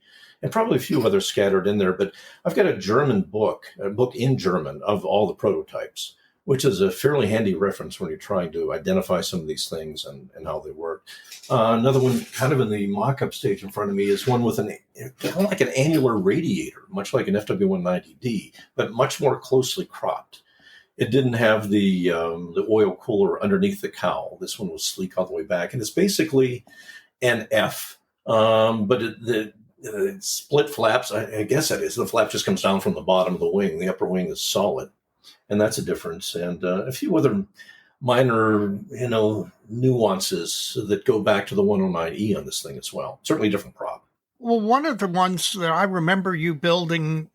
And probably a few others scattered in there. But I've got a book in German of all the prototypes, which is a fairly handy reference when you're trying to identify some of these things and how they work. Another one kind of in the mock-up stage in front of me is one with kind of like an annular radiator, much like an FW190D, but much more closely cropped. It didn't have the oil cooler underneath the cowl. This one was sleek all the way back. And it's basically an F, but split flaps, I guess it is. The flap just comes down from the bottom of the wing. The upper wing is solid, and that's a difference. And a few other minor, nuances that go back to the 109E on this thing as well. Certainly a different prop. Well, one of the ones that I remember you building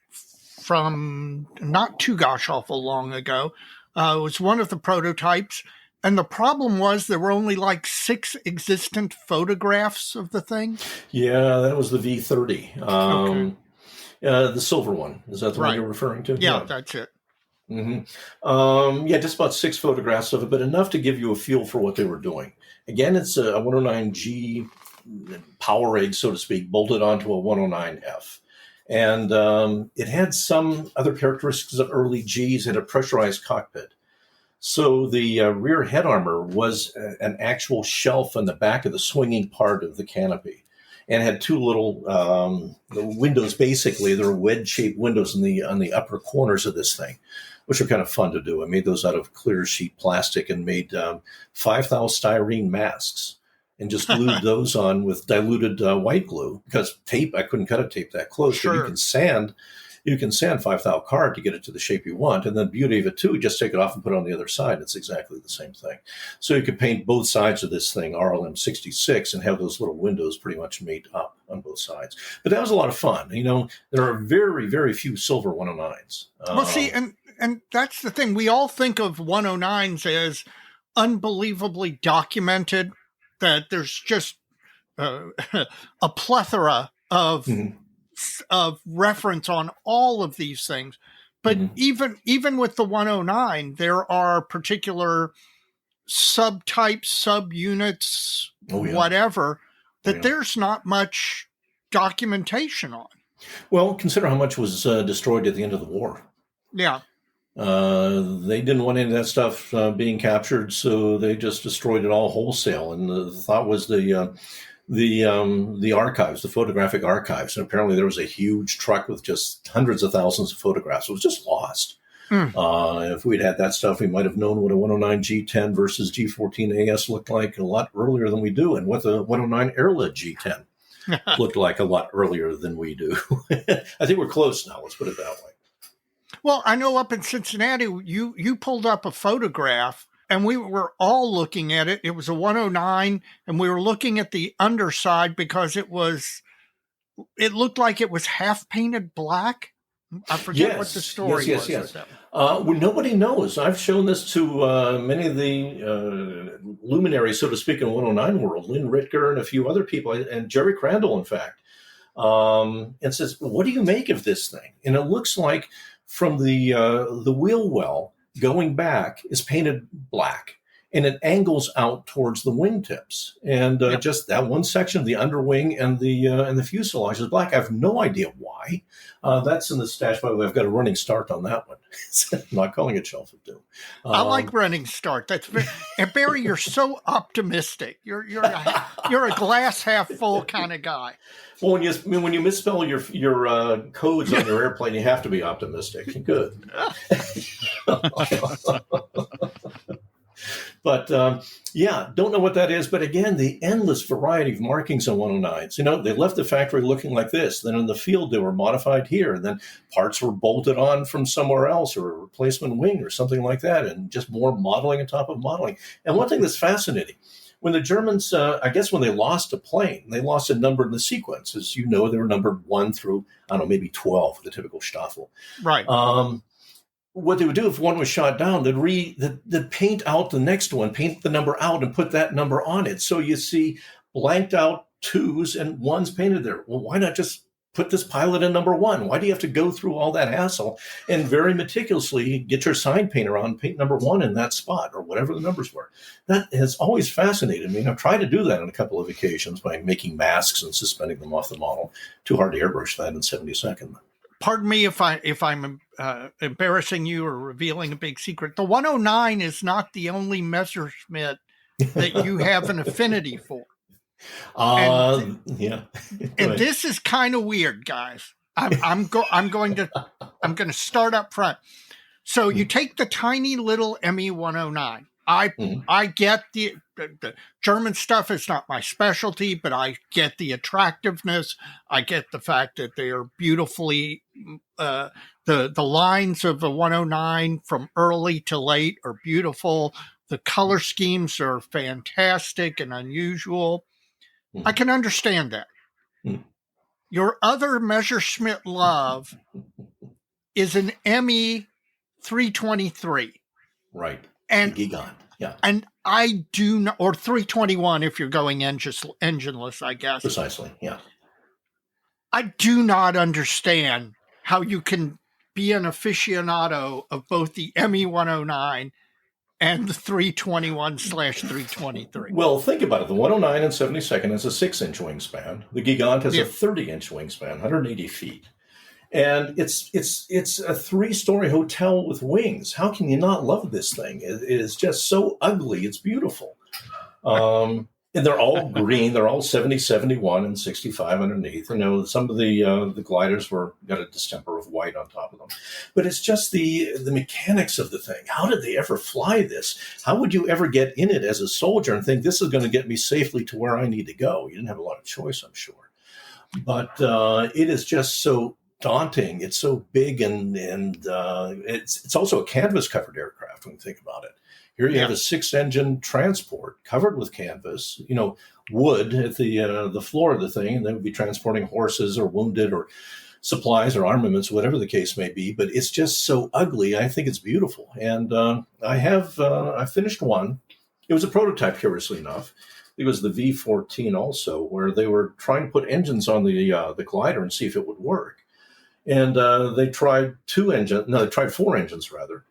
from not too awful long ago was one of the prototypes. And the problem was there were only like 6 existent photographs of the thing. Yeah, that was the V30. The silver one. Is that the one you're referring to? Yeah, that's it. Mm-hmm. Just about 6 photographs of it, but enough to give you a feel for what they were doing. Again, it's a 109G power egg, so to speak, bolted onto a 109F. And it had some other characteristics of early Gs. It had a pressurized cockpit. So the rear head armor was an actual shelf on the back of the swinging part of the canopy, and had 2 little windows. Basically, there were wedge-shaped windows on the upper corners of this thing, which are kind of fun to do. I made those out of clear sheet plastic and made 5,000 styrene masks and just glued those on with diluted white glue, because tape, I couldn't cut a tape that close. Sure. But you can sand. You can sand 5,000 card to get it to the shape you want. And then beauty of it too, just take it off and put it on the other side. It's exactly the same thing. So you could paint both sides of this thing, RLM 66, and have those little windows pretty much made up on both sides. But that was a lot of fun. There are very, very few silver 109s. Well, see, and that's the thing. We all think of 109s as unbelievably documented, that there's just a plethora of reference on all of these things. But even with the 109, there are particular subtypes, subunits, whatever, that there's not much documentation on. Well, consider how much was destroyed at the end of the war. Yeah. They didn't want any of that stuff being captured, so they just destroyed it all wholesale. And the thought was the archives, the photographic archives. And apparently there was a huge truck with just hundreds of thousands of photographs. It was just lost. If we'd had that stuff, we might have known what a 109 G10 versus G14 AS looked like a lot earlier than we do, and what the 109 Erla G10 looked like a lot earlier than we do. I think we're close now. Let's put it that way. Well, I know up in Cincinnati, you pulled up a photograph, and we were all looking at it. It was a 109, and we were looking at the underside because it looked like it was half painted black. I forget what the story was. Yes. Well, nobody knows. I've shown this to many of the luminaries, so to speak, in 109 world, Lynn Ritger and a few other people, and Jerry Crandall, in fact, and says, what do you make of this thing? And it looks like from the wheel well going back is painted black, and it angles out towards the wingtips, and just that one section of the underwing and the fuselage is black. I have no idea why. That's in the stash. By the way, I've got a running start on that one. I'm not calling it Shelf of Doom. I like running start. That's very, and Barry, you're so optimistic. You're a glass half full kind of guy. Well, when you misspell your codes on your airplane, you have to be optimistic. Good. But don't know what that is. But again, the endless variety of markings on 109s. They left the factory looking like this. Then in the field, they were modified here. And then parts were bolted on from somewhere else, or a replacement wing or something like that. And just more modeling on top of modeling. And one thing that's fascinating, when the Germans, I guess when they lost a plane, they lost a number in the sequence. As you know, they were numbered 1 through, I don't know, maybe 12, the typical Staffel. Right. What they would do if one was shot down, they'd paint out the next one, paint the number out, and put that number on it. So you see blanked out 2s and 1s painted there. Well, why not just put this pilot in number 1? Why do you have to go through all that hassle and very meticulously get your sign painter on and paint number 1 in that spot, or whatever the numbers were? That has always fascinated me. And I've tried to do that on a couple of occasions by making masks and suspending them off the model. Too hard to airbrush that in 72nd. Pardon me if I'm embarrassing you or revealing a big secret. The 109 is not the only Messerschmitt that you have an affinity for. And this is kind of weird, guys. I'm going to start up front. So you take the tiny little ME 109. I get the German stuff is not my specialty, but I get the attractiveness. I get the fact that they are beautifully, the lines of the 109 from early to late are beautiful. The color schemes are fantastic and unusual. I can understand that. Your other Messerschmitt love is an ME 323. Right. And Gigant. Yeah. And I do not, or 321 if you're going engineless, I guess. Precisely. Yeah. I do not understand how you can be an aficionado of both the ME 109 and the 321/323. Well, think about it. The 109 and 72nd has a 6-inch wingspan. The Gigant has a 30-inch wingspan, 180 feet. And it's a 3-story hotel with wings. How can you not love this thing? It is just so ugly. It's beautiful. And they're all green. They're all 70, 71, and 65 underneath. Some of the gliders got a distemper of white on top of them. But it's just the mechanics of the thing. How did they ever fly this? How would you ever get in it as a soldier and think this is going to get me safely to where I need to go? You didn't have a lot of choice, I'm sure. But it is just so daunting. It's so big, and it's also a canvas covered aircraft when you think about it. Here you have a 6-engine transport covered with canvas, wood at the floor of the thing, and they would be transporting horses or wounded or supplies or armaments, whatever the case may be. But it's just so ugly. I think it's beautiful, and I finished one. It was a prototype, curiously enough. It was the V-14 also, where they were trying to put engines on the glider and see if it would work. And they tried 4 engines rather.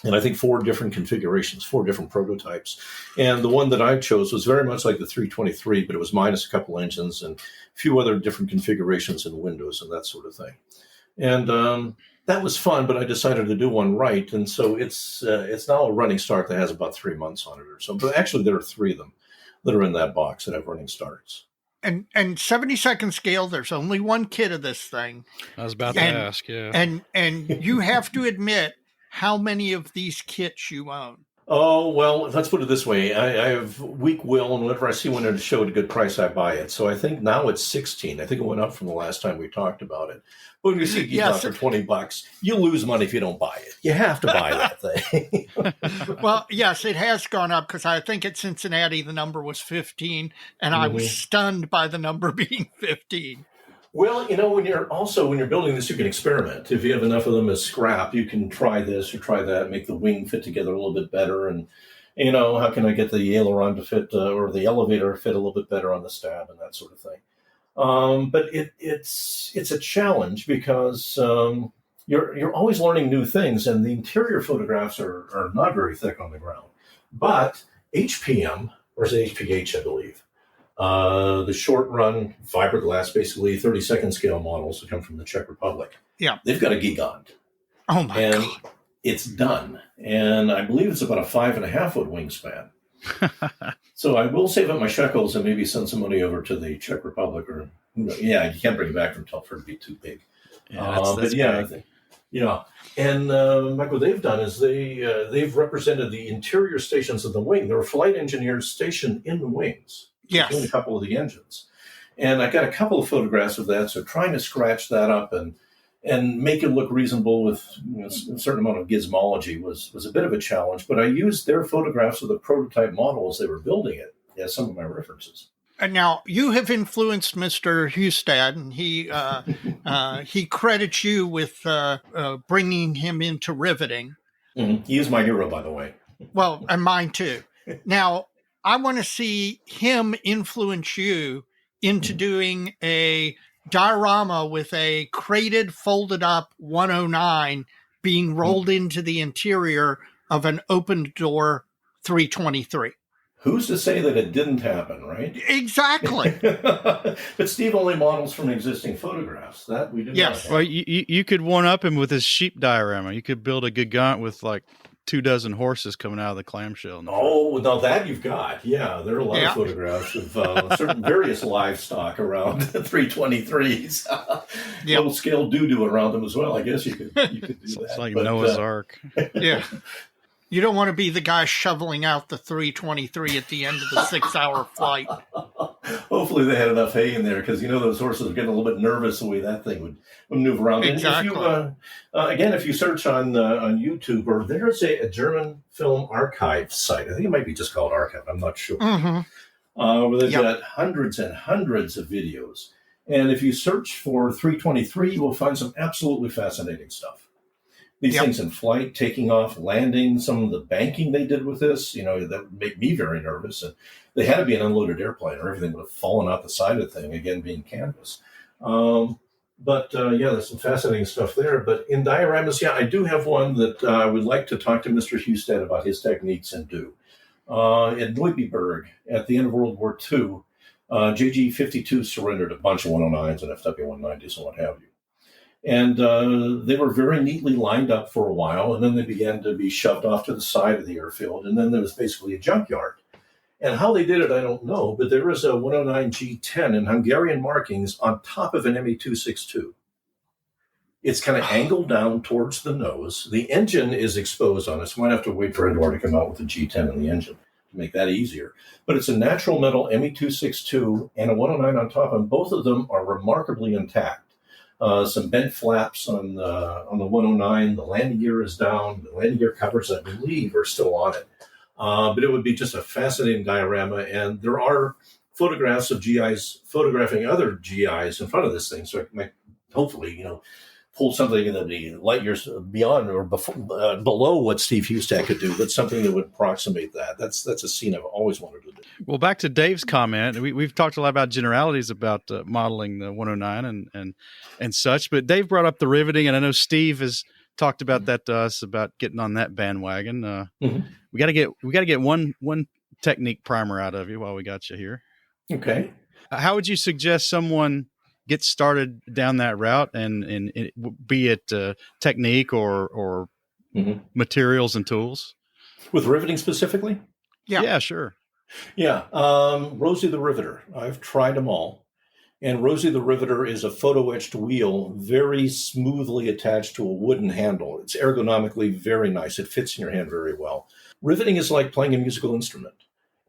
And I think 4 different configurations, 4 different prototypes. And the one that I chose was very much like the 323, but it was minus a couple engines and a few other different configurations and windows and that sort of thing. And that was fun, but I decided to do one right. And so it's now a running start that has about 3 months on it or so. But actually, there are 3 of them that are in that box that have running starts. And 72nd scale, there's only one kit of this thing. I was about to ask, yeah. And you have to admit how many of these kits you own. Oh, well, let's put it this way. I have weak will, and whenever I see one at a show at a good price, I buy it. So I think now it's 16. I think it went up from the last time we talked about it. But when you see geek for $20, you lose money if you don't buy it. You have to buy that thing. Well, yes, it has gone up because I think at Cincinnati the number was 15, and I was stunned by the number being 15. Well, when you're building this, you can experiment. If you have enough of them as scrap, you can try this or try that, make the wing fit together a little bit better. And, how can I get the aileron to fit or the elevator fit a little bit better on the stab and that sort of thing. But it's a challenge because you're always learning new things, and the interior photographs are not very thick on the ground. But HPM, or is it HPH, I believe, the short run fiberglass, basically 32nd scale models that come from the Czech Republic. Yeah. They've got a gigant. Oh my God. It's done. And I believe it's about a 5.5 foot wingspan. So I will save up my shekels and maybe send some money over to the Czech Republic you can't bring it back from Telford to be too big. And Mike, what they've done is they've represented the interior stations of the wing. There were flight engineers stationed in the wings. Yes. Doing a couple of the engines. And I got a couple of photographs of that, so trying to scratch that up and make it look reasonable with a certain amount of gizmology was a bit of a challenge, but I used their photographs of the prototype model as they were building it as some of my references. And now, you have influenced Mr. Hustad, and he credits you with bringing him into riveting. Mm-hmm. He is my hero, by the way. Well, and mine too. Now, I want to see him influence you into doing a diorama with a crated, folded up 109 being rolled into the interior of an open door 323. Who's to say that it didn't happen, right? Exactly. But Steve only models from existing photographs. That we do not have. Well, you could one-up him with his sheep diorama. You could build a gigant with like 24 horses coming out of the clamshell. Oh, now that you've got. Yeah, there are a lot of photographs of certain various livestock around 323s. Little scale doo-doo around them as well. I guess you could do that. It's like Noah's Ark. Yeah. You don't want to be the guy shoveling out the 323 at the end of the 6-hour flight. Hopefully they had enough hay in there because, those horses are getting a little bit nervous the way that thing would move around. Exactly. And if you search on YouTube, or there's a German film archive site. I think it might be just called Archive. I'm not sure. Mm-hmm. Where they've got hundreds and hundreds of videos. And if you search for 323, you will find some absolutely fascinating stuff. These things in flight, taking off, landing, some of the banking they did with this, that would make me very nervous. And they had to be an unloaded airplane or everything would have fallen out the side of the thing, again, being canvas. There's some fascinating stuff there. But in dioramas, I do have one that I would like to talk to Mr. Hustad about his techniques and do. At Neubiberg, at the end of World War II, JG-52 surrendered a bunch of 109s and FW-190s and what have you. And they were very neatly lined up for a while, and then they began to be shoved off to the side of the airfield, and then there was basically a junkyard. And how they did it, I don't know, but there was a 109 G10 in Hungarian markings on top of an ME-262. It's kind of angled down towards the nose. The engine is exposed on it, so we might have to wait for Edward to come out with the G10 in the engine to make that easier. But it's a natural metal ME-262 and a 109 on top, and both of them are remarkably intact. some bent flaps on the 109. The landing gear is down. The landing gear covers, I believe, are still on it. But it would be just a fascinating diorama. And there are photographs of GIs photographing other GIs in front of this thing. So it might hopefully, pull something in the light years beyond or below what Steve Hustak could do, but something that would approximate that. That's a scene I've always wanted to do. Well, back to Dave's comment, we've talked a lot about generalities about modeling the 109 and such, but Dave brought up the riveting, and I know Steve has talked about that to us about getting on that bandwagon. We got to get one technique primer out of you while we got you here. Okay. How would you suggest someone get started down that route, and be it technique or materials and tools? With riveting specifically? Yeah, sure. Yeah. Rosie the Riveter. I've tried them all. And Rosie the Riveter is a photo-etched wheel very smoothly attached to a wooden handle. It's ergonomically very nice. It fits in your hand very well. Riveting is like playing a musical instrument.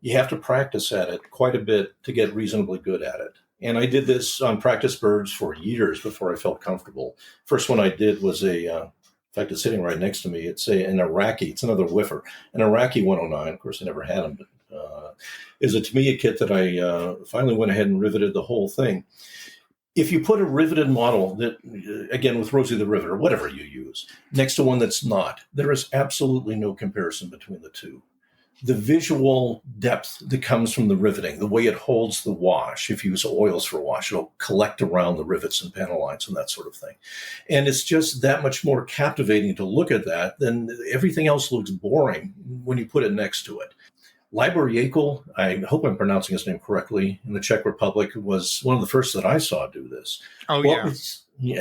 You have to practice at it quite a bit to get reasonably good at it. And I did this on practice birds for years before I felt comfortable. First one I did was in fact, it's sitting right next to me. It's an Iraqi. It's another whiffer. An Iraqi 109. Of course, I never had them, but is a Tamiya kit that I finally went ahead and riveted the whole thing. If you put a riveted model that, again, with Rosie the Riveter, whatever you use, next to one that's not, there is absolutely no comparison between the two. The visual depth that comes from the riveting, the way it holds the wash, if you use oils for wash, it'll collect around the rivets and panel lines and that sort of thing. And it's just that much more captivating to look at that than everything else looks boring when you put it next to it. Libor Jekyll, I hope I'm pronouncing his name correctly, in the Czech Republic, was one of the first that I saw do this. Oh, yeah.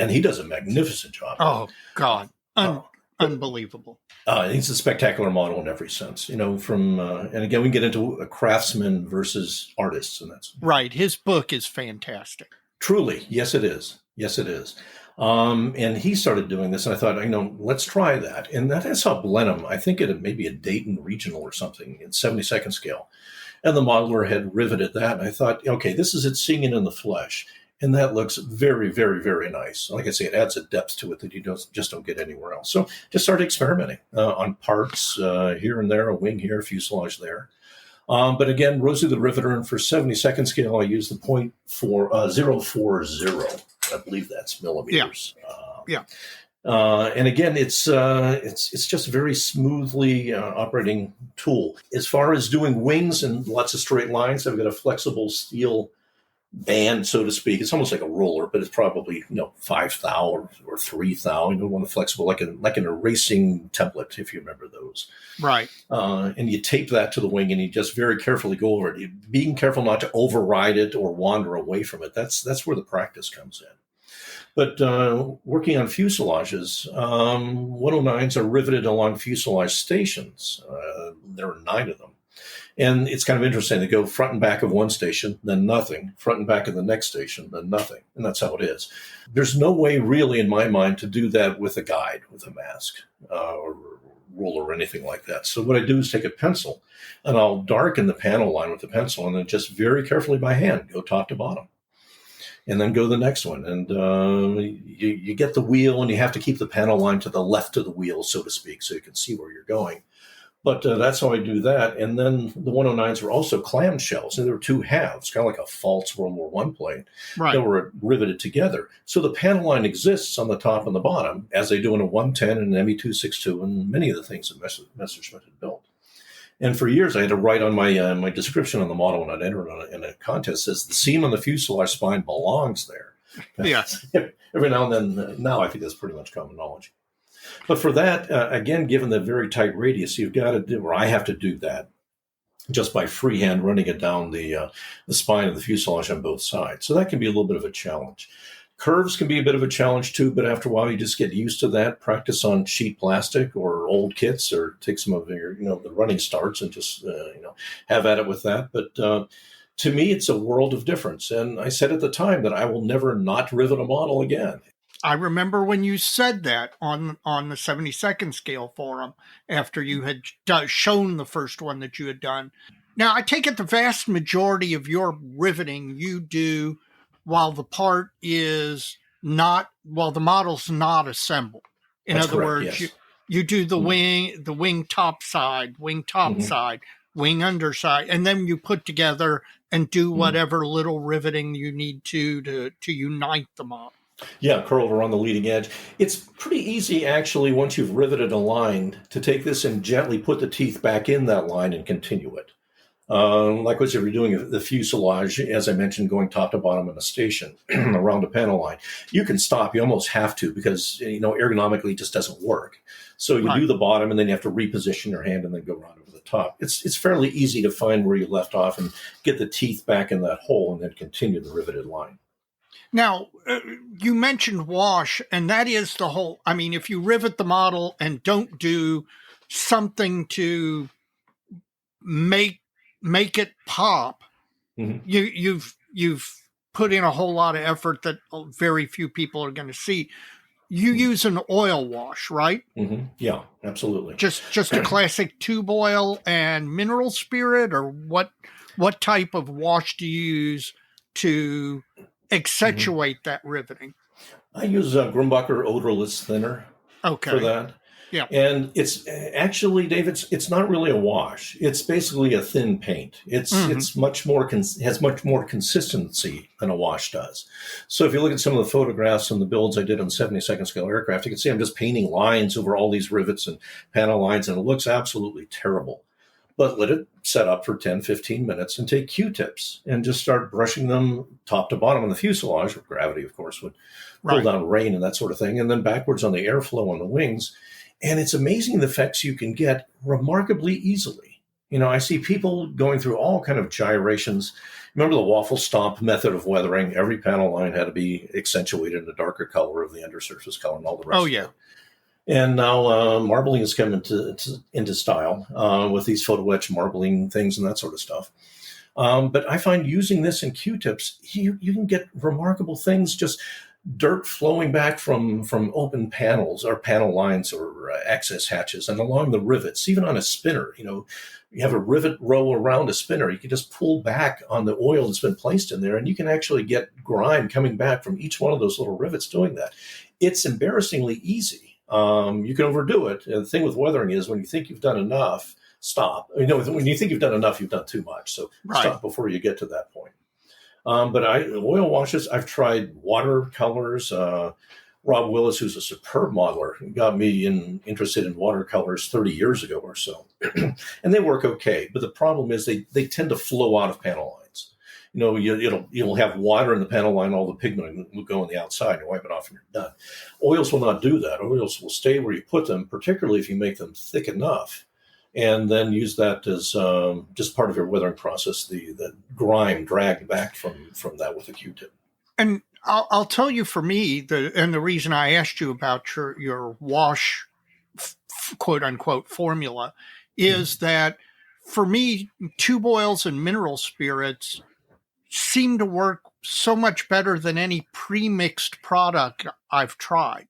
And he does a magnificent job. Oh, God. Unbelievable. He's a spectacular model in every sense, and again, we get into a craftsman versus artists, and that's right. His book is fantastic. Truly. Yes, it is. Yes, it is. And he started doing this, and I thought, let's try that. And that is how Blenheim, I think it may be a Dayton regional or something in 72nd scale. And the modeler had riveted that. And I thought, okay, this is it seeing it in the flesh. And that looks very, very, very nice. Like I say, it adds a depth to it that you just don't get anywhere else. So just started experimenting on parts here and there, a wing here, a fuselage there. But again, Rosie the Riveter, and for 72nd scale, I use the 0.040. I believe that's millimeters. And again, it's just a very smoothly operating tool. As far as doing wings and lots of straight lines, I've got a flexible steel band, so to speak. It's almost like a roller, but it's probably 5 thou or 3 thou. One of flexible, like an erasing template, if you remember those. Right. And you tape that to the wing, and you just very carefully go over it. Being careful not to override it or wander away from it. That's where the practice comes in. But working on fuselages, 109s are riveted along fuselage stations. There are 9 of them. And it's kind of interesting. They go front and back of one station, then nothing, front and back of the next station, then nothing. And that's how it is. There's no way really in my mind to do that with a guide, with a mask or ruler or anything like that. So what I do is take a pencil and I'll darken the panel line with the pencil and then just very carefully by hand go top to bottom. And then go to the next one. And you get the wheel, and you have to keep the panel line to the left of the wheel, so to speak, so you can see where you're going. But that's how I do that. And then the 109s were also clamshells. And there were 2 halves, kind of like a false World War I plane, that were riveted together. So the panel line exists on the top and the bottom, as they do in a 110 and an ME-262 and many of the things that Messerschmitt had built. And for years, I had to write on my description on the model when I'd enter in a contest, says the seam on the fuselage spine belongs there. Yes. Every now and then, now I think that's pretty much common knowledge. But for that, again, given the very tight radius, you've got to do, or I have to do that just by freehand running it down the spine of the fuselage on both sides. So that can be a little bit of a challenge. Curves can be a bit of a challenge too, but after a while you just get used to that. Practice on sheet plastic or old kits, or take some of your, the running starts and just, have at it with that. But to me, it's a world of difference. And I said at the time that I will never not rivet a model again. I remember when you said that on the 72nd scale forum after you had shown the first one that you had done. Now, I take it the vast majority of your riveting you do while the part is the model's not assembled. In That's other correct, words, yes. you do the wing top side, wing underside, and then you put together and do whatever little riveting you need to unite the model. Yeah, curled around the leading edge. It's pretty easy, actually, once you've riveted a line, to take this and gently put the teeth back in that line and continue it. Likewise, if you're doing the fuselage, as I mentioned, going top to bottom in a station around a panel line, you can stop. You almost have to, because ergonomically it just doesn't work. So you do the bottom, and then you have to reposition your hand and then go around over the top. It's fairly easy to find where you left off and get the teeth back in that hole, and then continue the riveted line. Now, you mentioned wash, and that is the whole. I mean, if you rivet the model and don't do something to make it pop, you've put in a whole lot of effort that very few people are going to see. You use an oil wash, right? Yeah, absolutely. Just a classic tube oil and mineral spirit, or what type of wash do you use to accentuate that riveting? I use Grumbacher odorless thinner for that. Yeah. And it's actually, Dave, it's not really a wash. It's basically a thin paint. It's much more has much more consistency than a wash does. So if you look at some of the photographs and the builds I did on 72nd scale aircraft, you can see I'm just painting lines over all these rivets and panel lines, and it looks absolutely terrible. But let it set up for 10, 15 minutes and take Q-tips and just start brushing them top to bottom on the fuselage, where gravity, of course, would pull down rain and that sort of thing, and then backwards on the airflow on the wings. And it's amazing the effects you can get remarkably easily. I see people going through all kind of gyrations. Remember the waffle stomp method of weathering? Every panel line had to be accentuated in a darker color of the undersurface color and all the rest of it. And now marbling has come into style with these photo etch marbling things and that sort of stuff. But I find using this in Q-tips, you can get remarkable things, just dirt flowing back from open panels or panel lines or access hatches and along the rivets, even on a spinner. You have a rivet row around a spinner. You can just pull back on the oil that's been placed in there, and you can actually get grime coming back from each one of those little rivets doing that. It's embarrassingly easy. You can overdo it. And the thing with weathering is, when you think you've done enough, stop. When you think you've done enough, you've done too much. So stop before you get to that point. But oil washes, I've tried watercolors. Rob Willis, who's a superb modeler, got me interested in watercolors 30 years ago or so. And they work okay. But the problem is they tend to flow out of panel lines. You'll have water in the panel line, all the pigment will go on the outside, you wipe it off and you're done. Oils will not do that. Oils will stay where you put them, particularly if you make them thick enough, and then use that as just part of your weathering process, the grime dragged back from that with a Q-tip. And I'll tell you, for me, the reason I asked you about your wash, quote unquote, formula is that for me, tube oils and mineral spirits seem to work so much better than any pre-mixed product I've tried.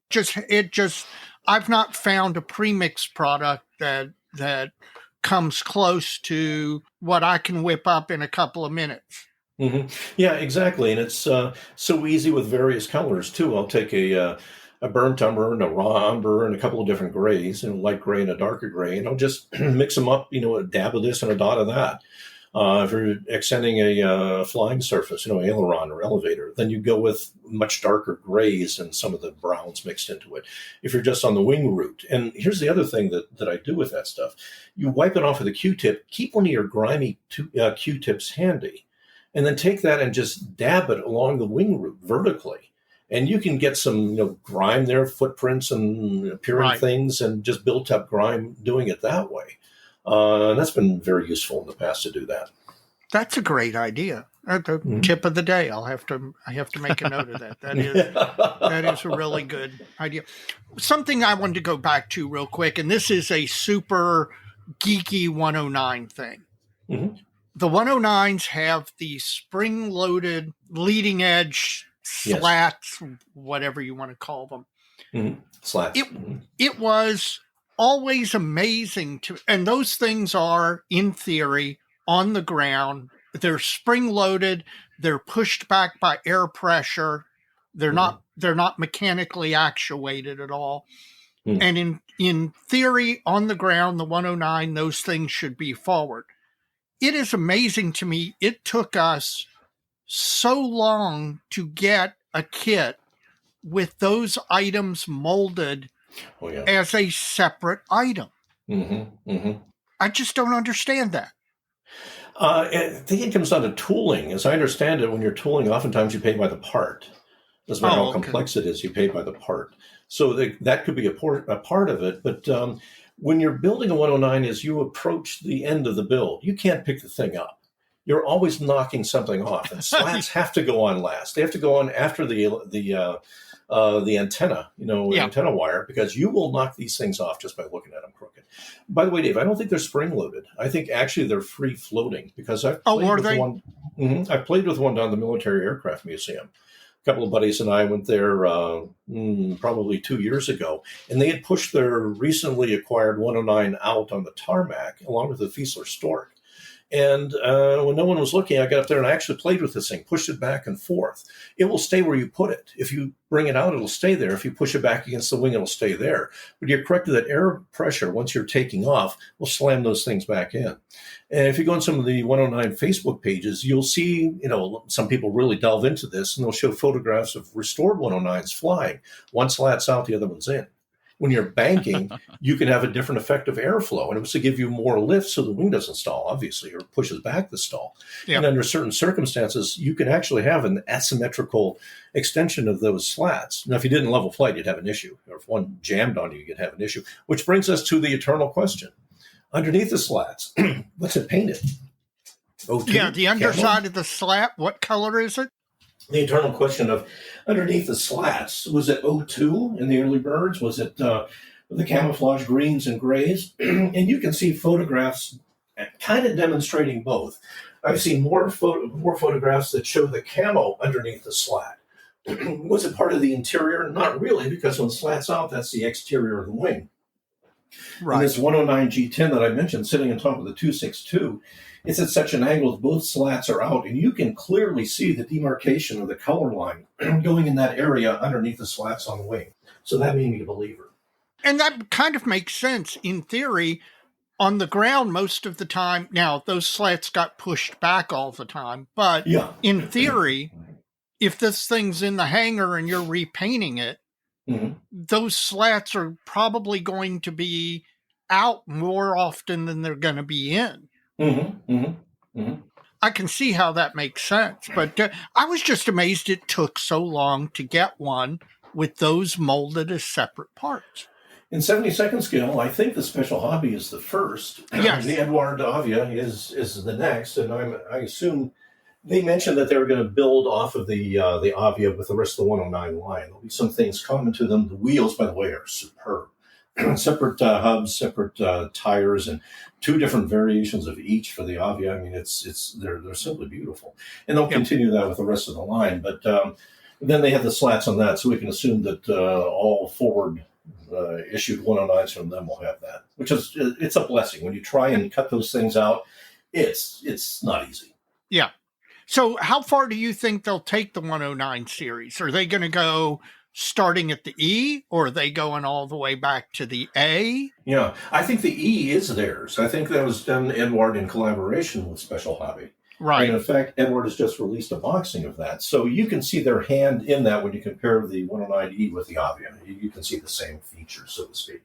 I've not found a pre-mixed product that comes close to what I can whip up in a couple of minutes. Yeah, exactly. And it's so easy with various colors too. I'll take a burnt umber and a raw umber and a couple of different grays, a light gray and a darker gray, and I'll just mix them up, a dab of this and a dot of that. If you're extending a flying surface, aileron or elevator, then you go with much darker grays and some of the browns mixed into it. If you're just on the wing route. And here's the other thing that I do with that stuff. You wipe it off with a Q-tip, keep one of your grimy Q-tips handy, and then take that and just dab it along the wing route vertically. And you can get some grime there, footprints and appearing things, and just built up grime doing it that way. And that's been very useful in the past to do that. That's a great idea. The tip of the day. I have to make a note of that. That is a really good idea. Something I wanted to go back to real quick, and this is a super geeky 109 thing. The 109s have the spring-loaded leading edge slats, whatever you want to call them. Slats. It was always amazing and those things are, in theory, on the ground. They're spring loaded. They're pushed back by air pressure. They're not mechanically actuated at all. And in theory, on the ground, the 109, those things should be forward. It is amazing to me. It took us so long to get a kit with those items molded as a separate item. I just don't understand that. I think it comes down to tooling. As I understand it, when you're tooling, oftentimes you pay by the part. Doesn't matter how complex it is, you pay by the part. So that could be a part of it. But when you're building a 109, as you approach the end of the build, you can't pick the thing up. You're always knocking something off. And slats have to go on last. They have to go on after the antenna, antenna wire, because you will knock these things off just by looking at them crooked. By the way, Dave, I don't think they're spring-loaded. I think actually they're free-floating, because I've played with one. I've played with one down at the Military Aircraft Museum. A couple of buddies and I went there probably 2 years ago, and they had pushed their recently acquired 109 out on the tarmac along with the Fiesler Stork. And when no one was looking, I got up there and I actually played with this thing, pushed it back and forth. It will stay where you put it. If you bring it out, it'll stay there. If you push it back against the wing, it'll stay there. But you're correct that air pressure, once you're taking off, will slam those things back in. And if you go on some of the 109 Facebook pages, you'll see, some people really delve into this, and they'll show photographs of restored 109s flying. One slat's out, the other one's in. When you're banking, you can have a different effect of airflow, and it was to give you more lift so the wing doesn't stall, obviously, or pushes back the stall. Yeah. And under certain circumstances, you can actually have an asymmetrical extension of those slats. Now, if you did in level flight, you'd have an issue. Or if one jammed on you, you'd have an issue. Which brings us to the eternal question. Underneath the slats, what's it painted? O2, yeah, the underside of the slat, what color is it? The eternal question of underneath the slats, was it O2 in the early birds? Was it the camouflage greens and grays? And you can see photographs kind of demonstrating both. I've seen more photographs that show the camo underneath the slat. Was it part of the interior? Not really, because when the slat's out, that's the exterior of the wing. Right. And this 109 G10 that I mentioned, sitting on top of the 262, it's at such an angle that both slats are out, and you can clearly see the demarcation of the color line going in that area underneath the slats on the wing. So that made me a believer. And that kind of makes sense in theory. On the ground, most of the time, now those slats got pushed back all the time, but in theory, if this thing's in the hangar and you're repainting it, those slats are probably going to be out more often than they're going to be in. I can see how that makes sense, but I was just amazed it took so long to get one with those molded as separate parts. In 72nd scale, I think the Special Hobby is the first. Yes. The Edouard Avia is the next, and I assume they mentioned that they were going to build off of the Avia with the rest of the 109 line. There'll be some things common to them. The wheels, by the way, are superb. Separate hubs, separate tires, and two different variations of each for the Avia. I mean, they're simply beautiful, and they'll continue that with the rest of the line. But then they have the slats on that, so we can assume that all forward issued 109s from them will have that, which is it's a blessing. When you try and cut those things out, it's not easy. Yeah. So, how far do you think they'll take the 109 series? Are they going to go starting at the E, or are they going all the way back to the A? Yeah, I think the E is theirs. I think that was done, Edouard, in collaboration with Special Hobby. Right. And in fact, Edouard has just released a boxing of that. So you can see their hand in that when you compare the 109E with the Avia. You can see the same features, so to speak.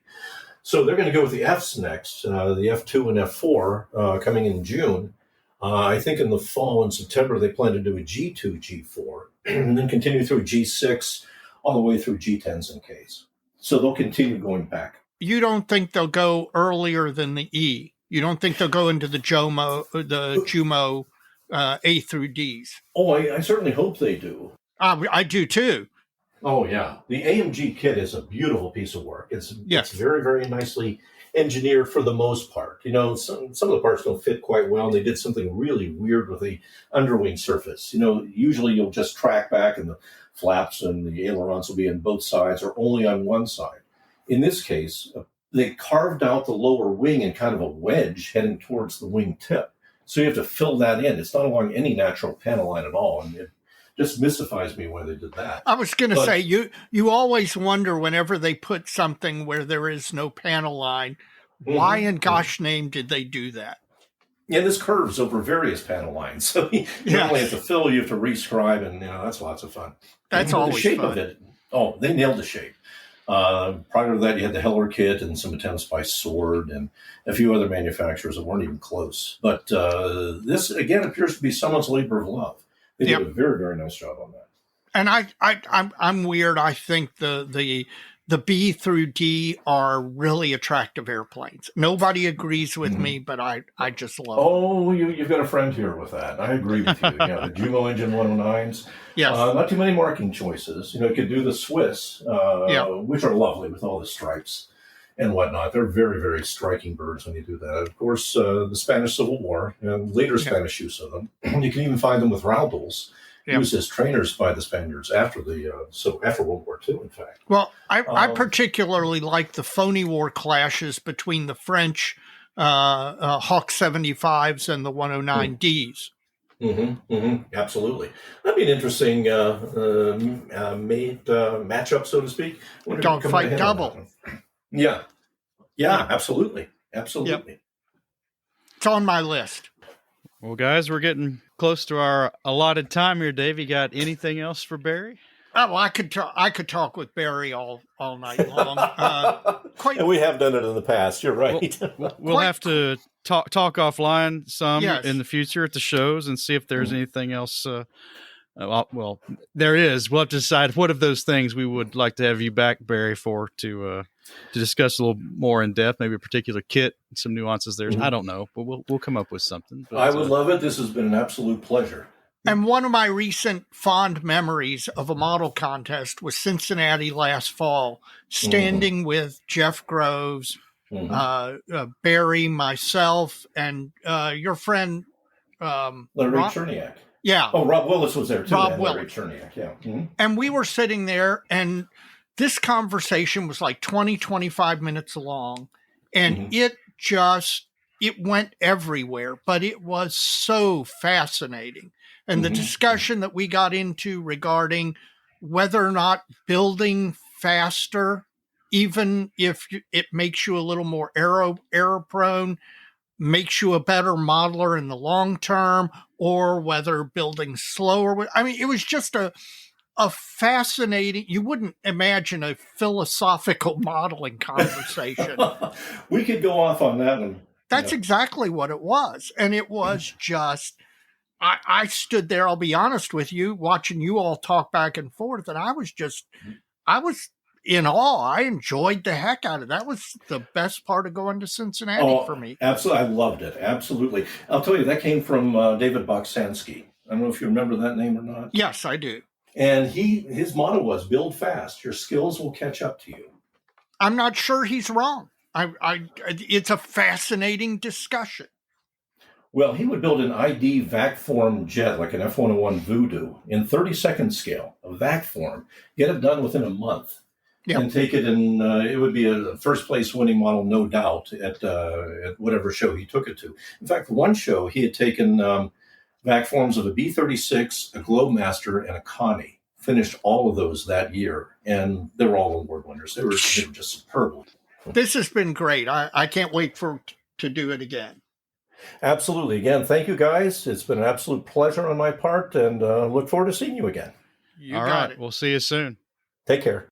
So they're going to go with the Fs next, the F2 and F4 coming in June. I think in the fall, in September, they plan to do a G2, G4, and then continue through G6, all the way through G10s and Ks. So they'll continue going back. You don't think they'll go earlier than the E? You don't think they'll go into the JUMO A through Ds? Oh, I certainly hope they do. I do too. Oh, yeah. The AMG kit is a beautiful piece of work. It's very, very nicely engineered for the most part. You know, some of the parts don't fit quite well, and they did something really weird with the underwing surface. You know, usually you'll just track back and the flaps and the ailerons will be on both sides or only on one side. In this case, they carved out the lower wing in kind of a wedge heading towards the wing tip. So you have to fill that in. It's not along any natural panel line at all. And just mystifies me why they did that. I was going to say, you always wonder whenever they put something where there is no panel line, why in gosh name did they do that? Yeah, this curves over various panel lines, so you not only have to fill, you have to rescribe, and that's lots of fun. That's always the shape fun. of it. Oh, they nailed the shape. Prior to that, you had the Heller kit and some attempts by Sword and a few other manufacturers that weren't even close. But this again appears to be someone's labor of love. They did a very, very nice job on that. And I'm weird. I think the B through D are really attractive airplanes. Nobody agrees with me, but I just love them. Oh, you've got a friend here with that. I agree with you. Yeah, the Jumo engine 109s. Yes. Not too many marking choices. You could do the Swiss, which are lovely with all the stripes and whatnot. They're very, very striking birds when you do that. Of course, the Spanish Civil War and later Spanish use of them. You can even find them with roundels. Used as trainers by the Spaniards after after World War II, in fact. Well, I particularly like the phony war clashes between the French Hawk 75s and the 109Ds. Absolutely. That'd be an interesting matchup, so to speak. Dogfight double. Yeah, absolutely. Absolutely. Yep. It's on my list. Well, guys, we're getting close to our allotted time here. Dave, you got anything else for Barry? Oh, I could talk with Barry all night long. And we have done it in the past. You're right. We'll have to talk offline some in the future at the shows and see if there's anything else. Well, there is. We'll have to decide what of those things we would like to have you back, Barry, for to discuss a little more in depth, maybe a particular kit, some nuances there. I don't know, but we'll come up with something. But, I would love it. This has been an absolute pleasure. And one of my recent fond memories of a model contest was Cincinnati last fall, standing with Jeff Groves, Barry, myself, and your friend Larry Cherniak. Yeah. Oh, Rob Willis was there too. Rob Willis. Larry Cherniak, yeah. And we were sitting there, and this conversation was like 20, 25 minutes long, and it went everywhere, but it was so fascinating. And the discussion that we got into regarding whether or not building faster, even if it makes you a little more error prone, makes you a better modeler in the long term, or whether building slower. I mean, it was just a fascinating, you wouldn't imagine a philosophical modeling conversation. We could go off on that one. That's exactly what it was. And it was just, I stood there, I'll be honest with you, watching you all talk back and forth, and I was in awe. I enjoyed the heck out of it. That was the best part of going to Cincinnati for me. Absolutely. I loved it. Absolutely. I'll tell you, that came from David Boksansky. I don't know if you remember that name or not. Yes, I do. And his motto was build fast. Your skills will catch up to you. I'm not sure he's wrong. It's a fascinating discussion. Well, he would build an ID vac form jet like an F-101 Voodoo in 30-second scale, a vac form, get it done within a month, and take it in. It would be a first place winning model, no doubt, at whatever show he took it to. In fact, for one show, he had taken vac forms of a B-36, a Globemaster, and a Connie. Finished all of those that year, and they were all award winners. They were just superb. This has been great. I can't wait to do it again. Absolutely. Again, thank you, guys. It's been an absolute pleasure on my part, and look forward to seeing you again. You got it. We'll see you soon. Take care.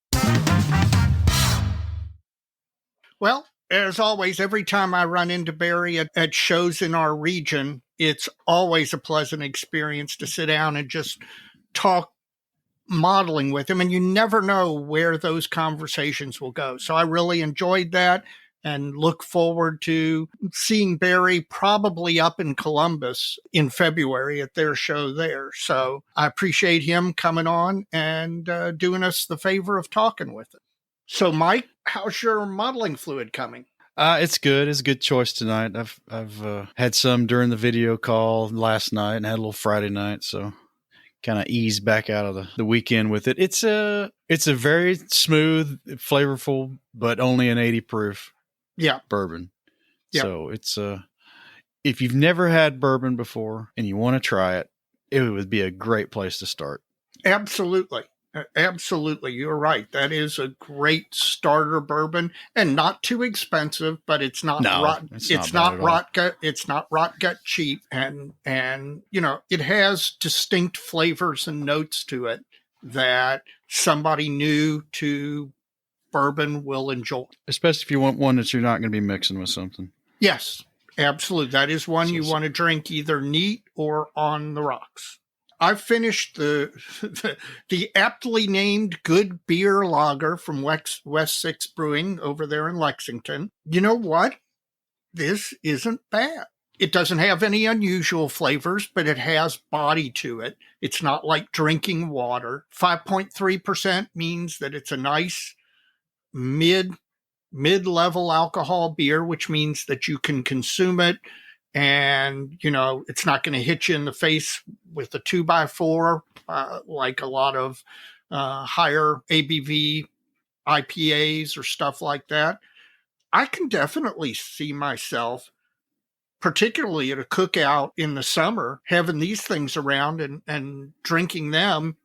Well, as always, every time I run into Barry at shows in our region, it's always a pleasant experience to sit down and just talk modeling with him. And you never know where those conversations will go. So I really enjoyed that and look forward to seeing Barry probably up in Columbus in February at their show there. So I appreciate him coming on and doing us the favor of talking with it. So, Mike, how's your modeling fluid coming? It's good. It's a good choice tonight. I've had some during the video call last night and had a little Friday night, so kind of eased back out of the weekend with it. It's a very smooth, flavorful, but only an 80 proof bourbon. Yeah. So it's if you've never had bourbon before and you want to try it, it would be a great place to start. Absolutely. Absolutely. You're right. That is a great starter bourbon and not too expensive, but it's not rot. It's not rot gut. It's not rot gut cheap. And, you know, it has distinct flavors and notes to it that somebody new to bourbon will enjoy. Especially if you want one that you're not going to be mixing with something. Yes, absolutely. That is one you want to drink either neat or on the rocks. I've finished the aptly named Good Beer Lager from West Six Brewing over there in Lexington. You know what? This isn't bad. It doesn't have any unusual flavors, but it has body to it. It's not like drinking water. 5.3% means that it's a nice mid-level alcohol beer, which means that you can consume it. And, you know, it's not going to hit you in the face with a 2x4 like a lot of higher ABV IPAs or stuff like that. I can definitely see myself, particularly at a cookout in the summer, having these things around and drinking them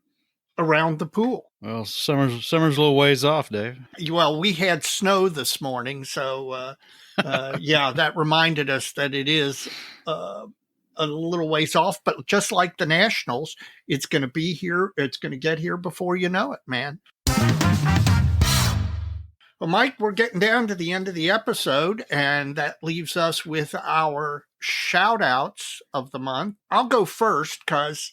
around the pool. Well, summer's a little ways off, Dave. Well, we had snow this morning, so yeah, that reminded us that it is a little ways off. But just like the Nationals, it's going to be here. It's going to get here before you know it, man. Well, Mike, we're getting down to the end of the episode, and that leaves us with our shout outs of the month. I'll go first because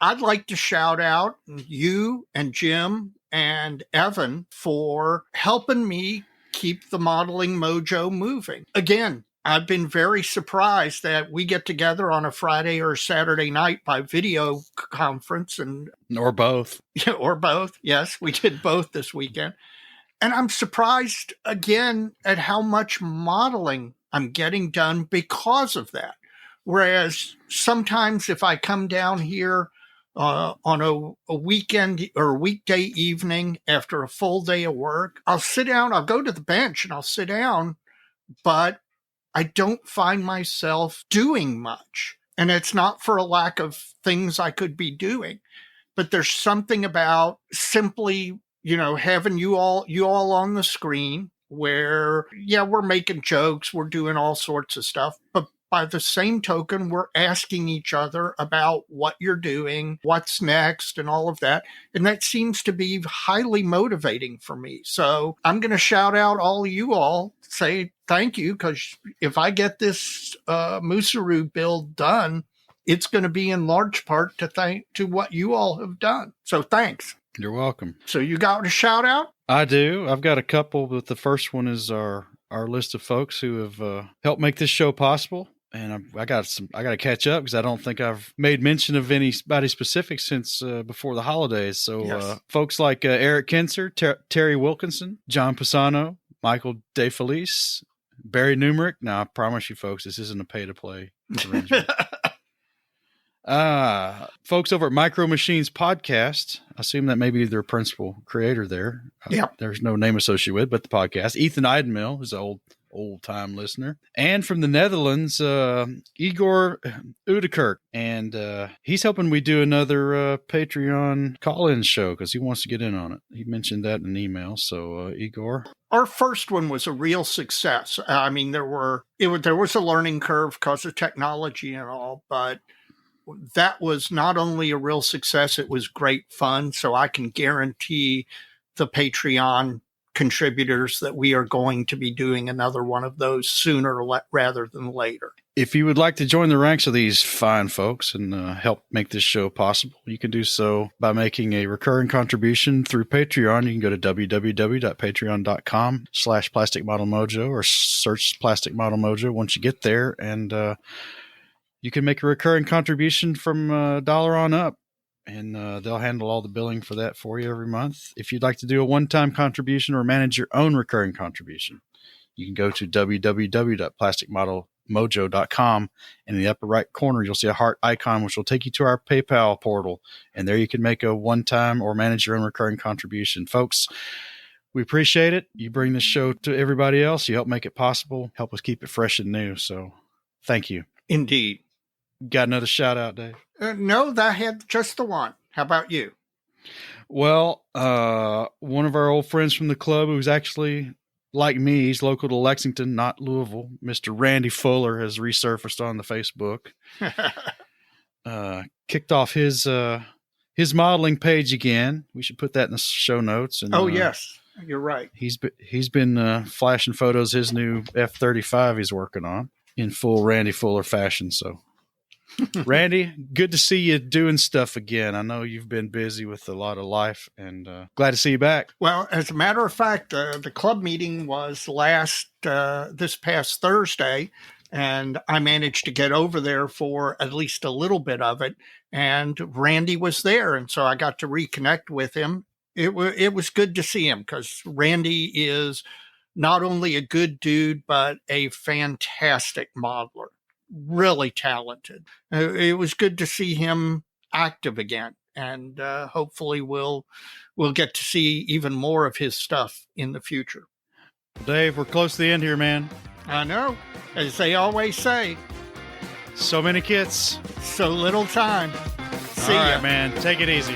I'd like to shout out you and Jim and Evan for helping me keep the modeling mojo moving. Again, I've been very surprised that we get together on a Friday or Saturday night by video conference or both. Or both. Yes, we did both this weekend. And I'm surprised again at how much modeling I'm getting done because of that. Whereas sometimes if I come down here on a weekend or a weekday evening after a full day of work, I'll sit down, I'll go to the bench and I'll sit down, but I don't find myself doing much. And it's not for a lack of things I could be doing, but there's something about simply, you know, having you all on the screen where, yeah, we're making jokes, we're doing all sorts of stuff, but by the same token, we're asking each other about what you're doing, what's next, and all of that. And that seems to be highly motivating for me. So I'm going to shout out all of you all, say thank you, because if I get this Musaru build done, it's going to be in large part to what you all have done. So thanks. You're welcome. So you got a shout out? I do. I've got a couple, but the first one is our list of folks who have helped make this show possible. And I got to catch up because I don't think I've made mention of anybody specific since before the holidays. So yes. Folks like Eric Kinser, Terry Wilkinson, John Pisano, Michael DeFelice, Barry Numerick. Now, I promise you folks, this isn't a pay-to-play arrangement. Folks over at Micro Machines Podcast, I assume that may be their principal creator there. Yeah. There's no name associated with, but the podcast. Ethan Eidenmill is an old-time listener. And from the Netherlands, Igor Udekirk. And he's hoping we do another Patreon call-in show because he wants to get in on it. He mentioned that in an email. So, Igor. Our first one was a real success. I mean, there was a learning curve because of technology and all, but that was not only a real success, it was great fun. So I can guarantee the Patreon contributors that we are going to be doing another one of those sooner rather than later. If you would like to join the ranks of these fine folks and help make this show possible, you can do so by making a recurring contribution through Patreon. You can go to www.patreon.com/plasticmodelmojo or search Plastic Model Mojo once you get there, and you can make a recurring contribution from $1 on up. And they'll handle all the billing for that for you every month. If you'd like to do a one-time contribution or manage your own recurring contribution, you can go to www.plasticmodelmojo.com. And in the upper right corner, you'll see a heart icon, which will take you to our PayPal portal. And there you can make a one-time or manage your own recurring contribution. Folks, we appreciate it. You bring this show to everybody else. You help make it possible. Help us keep it fresh and new. So thank you. Indeed. Got another shout out, Dave? No, that had just the one. How about you? Well, one of our old friends from the club, who's actually like me, he's local to Lexington, not Louisville. Mr. Randy Fuller has resurfaced on the Facebook. Kicked off his modeling page again. We should put that in the show notes. And, yes, you're right. He's been flashing photos of his new F-35 he's working on in full Randy Fuller fashion. So, Randy, good to see you doing stuff again. I know you've been busy with a lot of life, and glad to see you back. Well, as a matter of fact, the club meeting was this past Thursday, and I managed to get over there for at least a little bit of it. And Randy was there, and so I got to reconnect with him. It was good to see him because Randy is not only a good dude, but a fantastic modeler. Really talented. It was good to see him active again, and hopefully we'll get to see even more of his stuff in the future. Dave, we're close to the end here, man. I know, as they always say. So many kits, So little time. See All ya. right, man. Take it easy.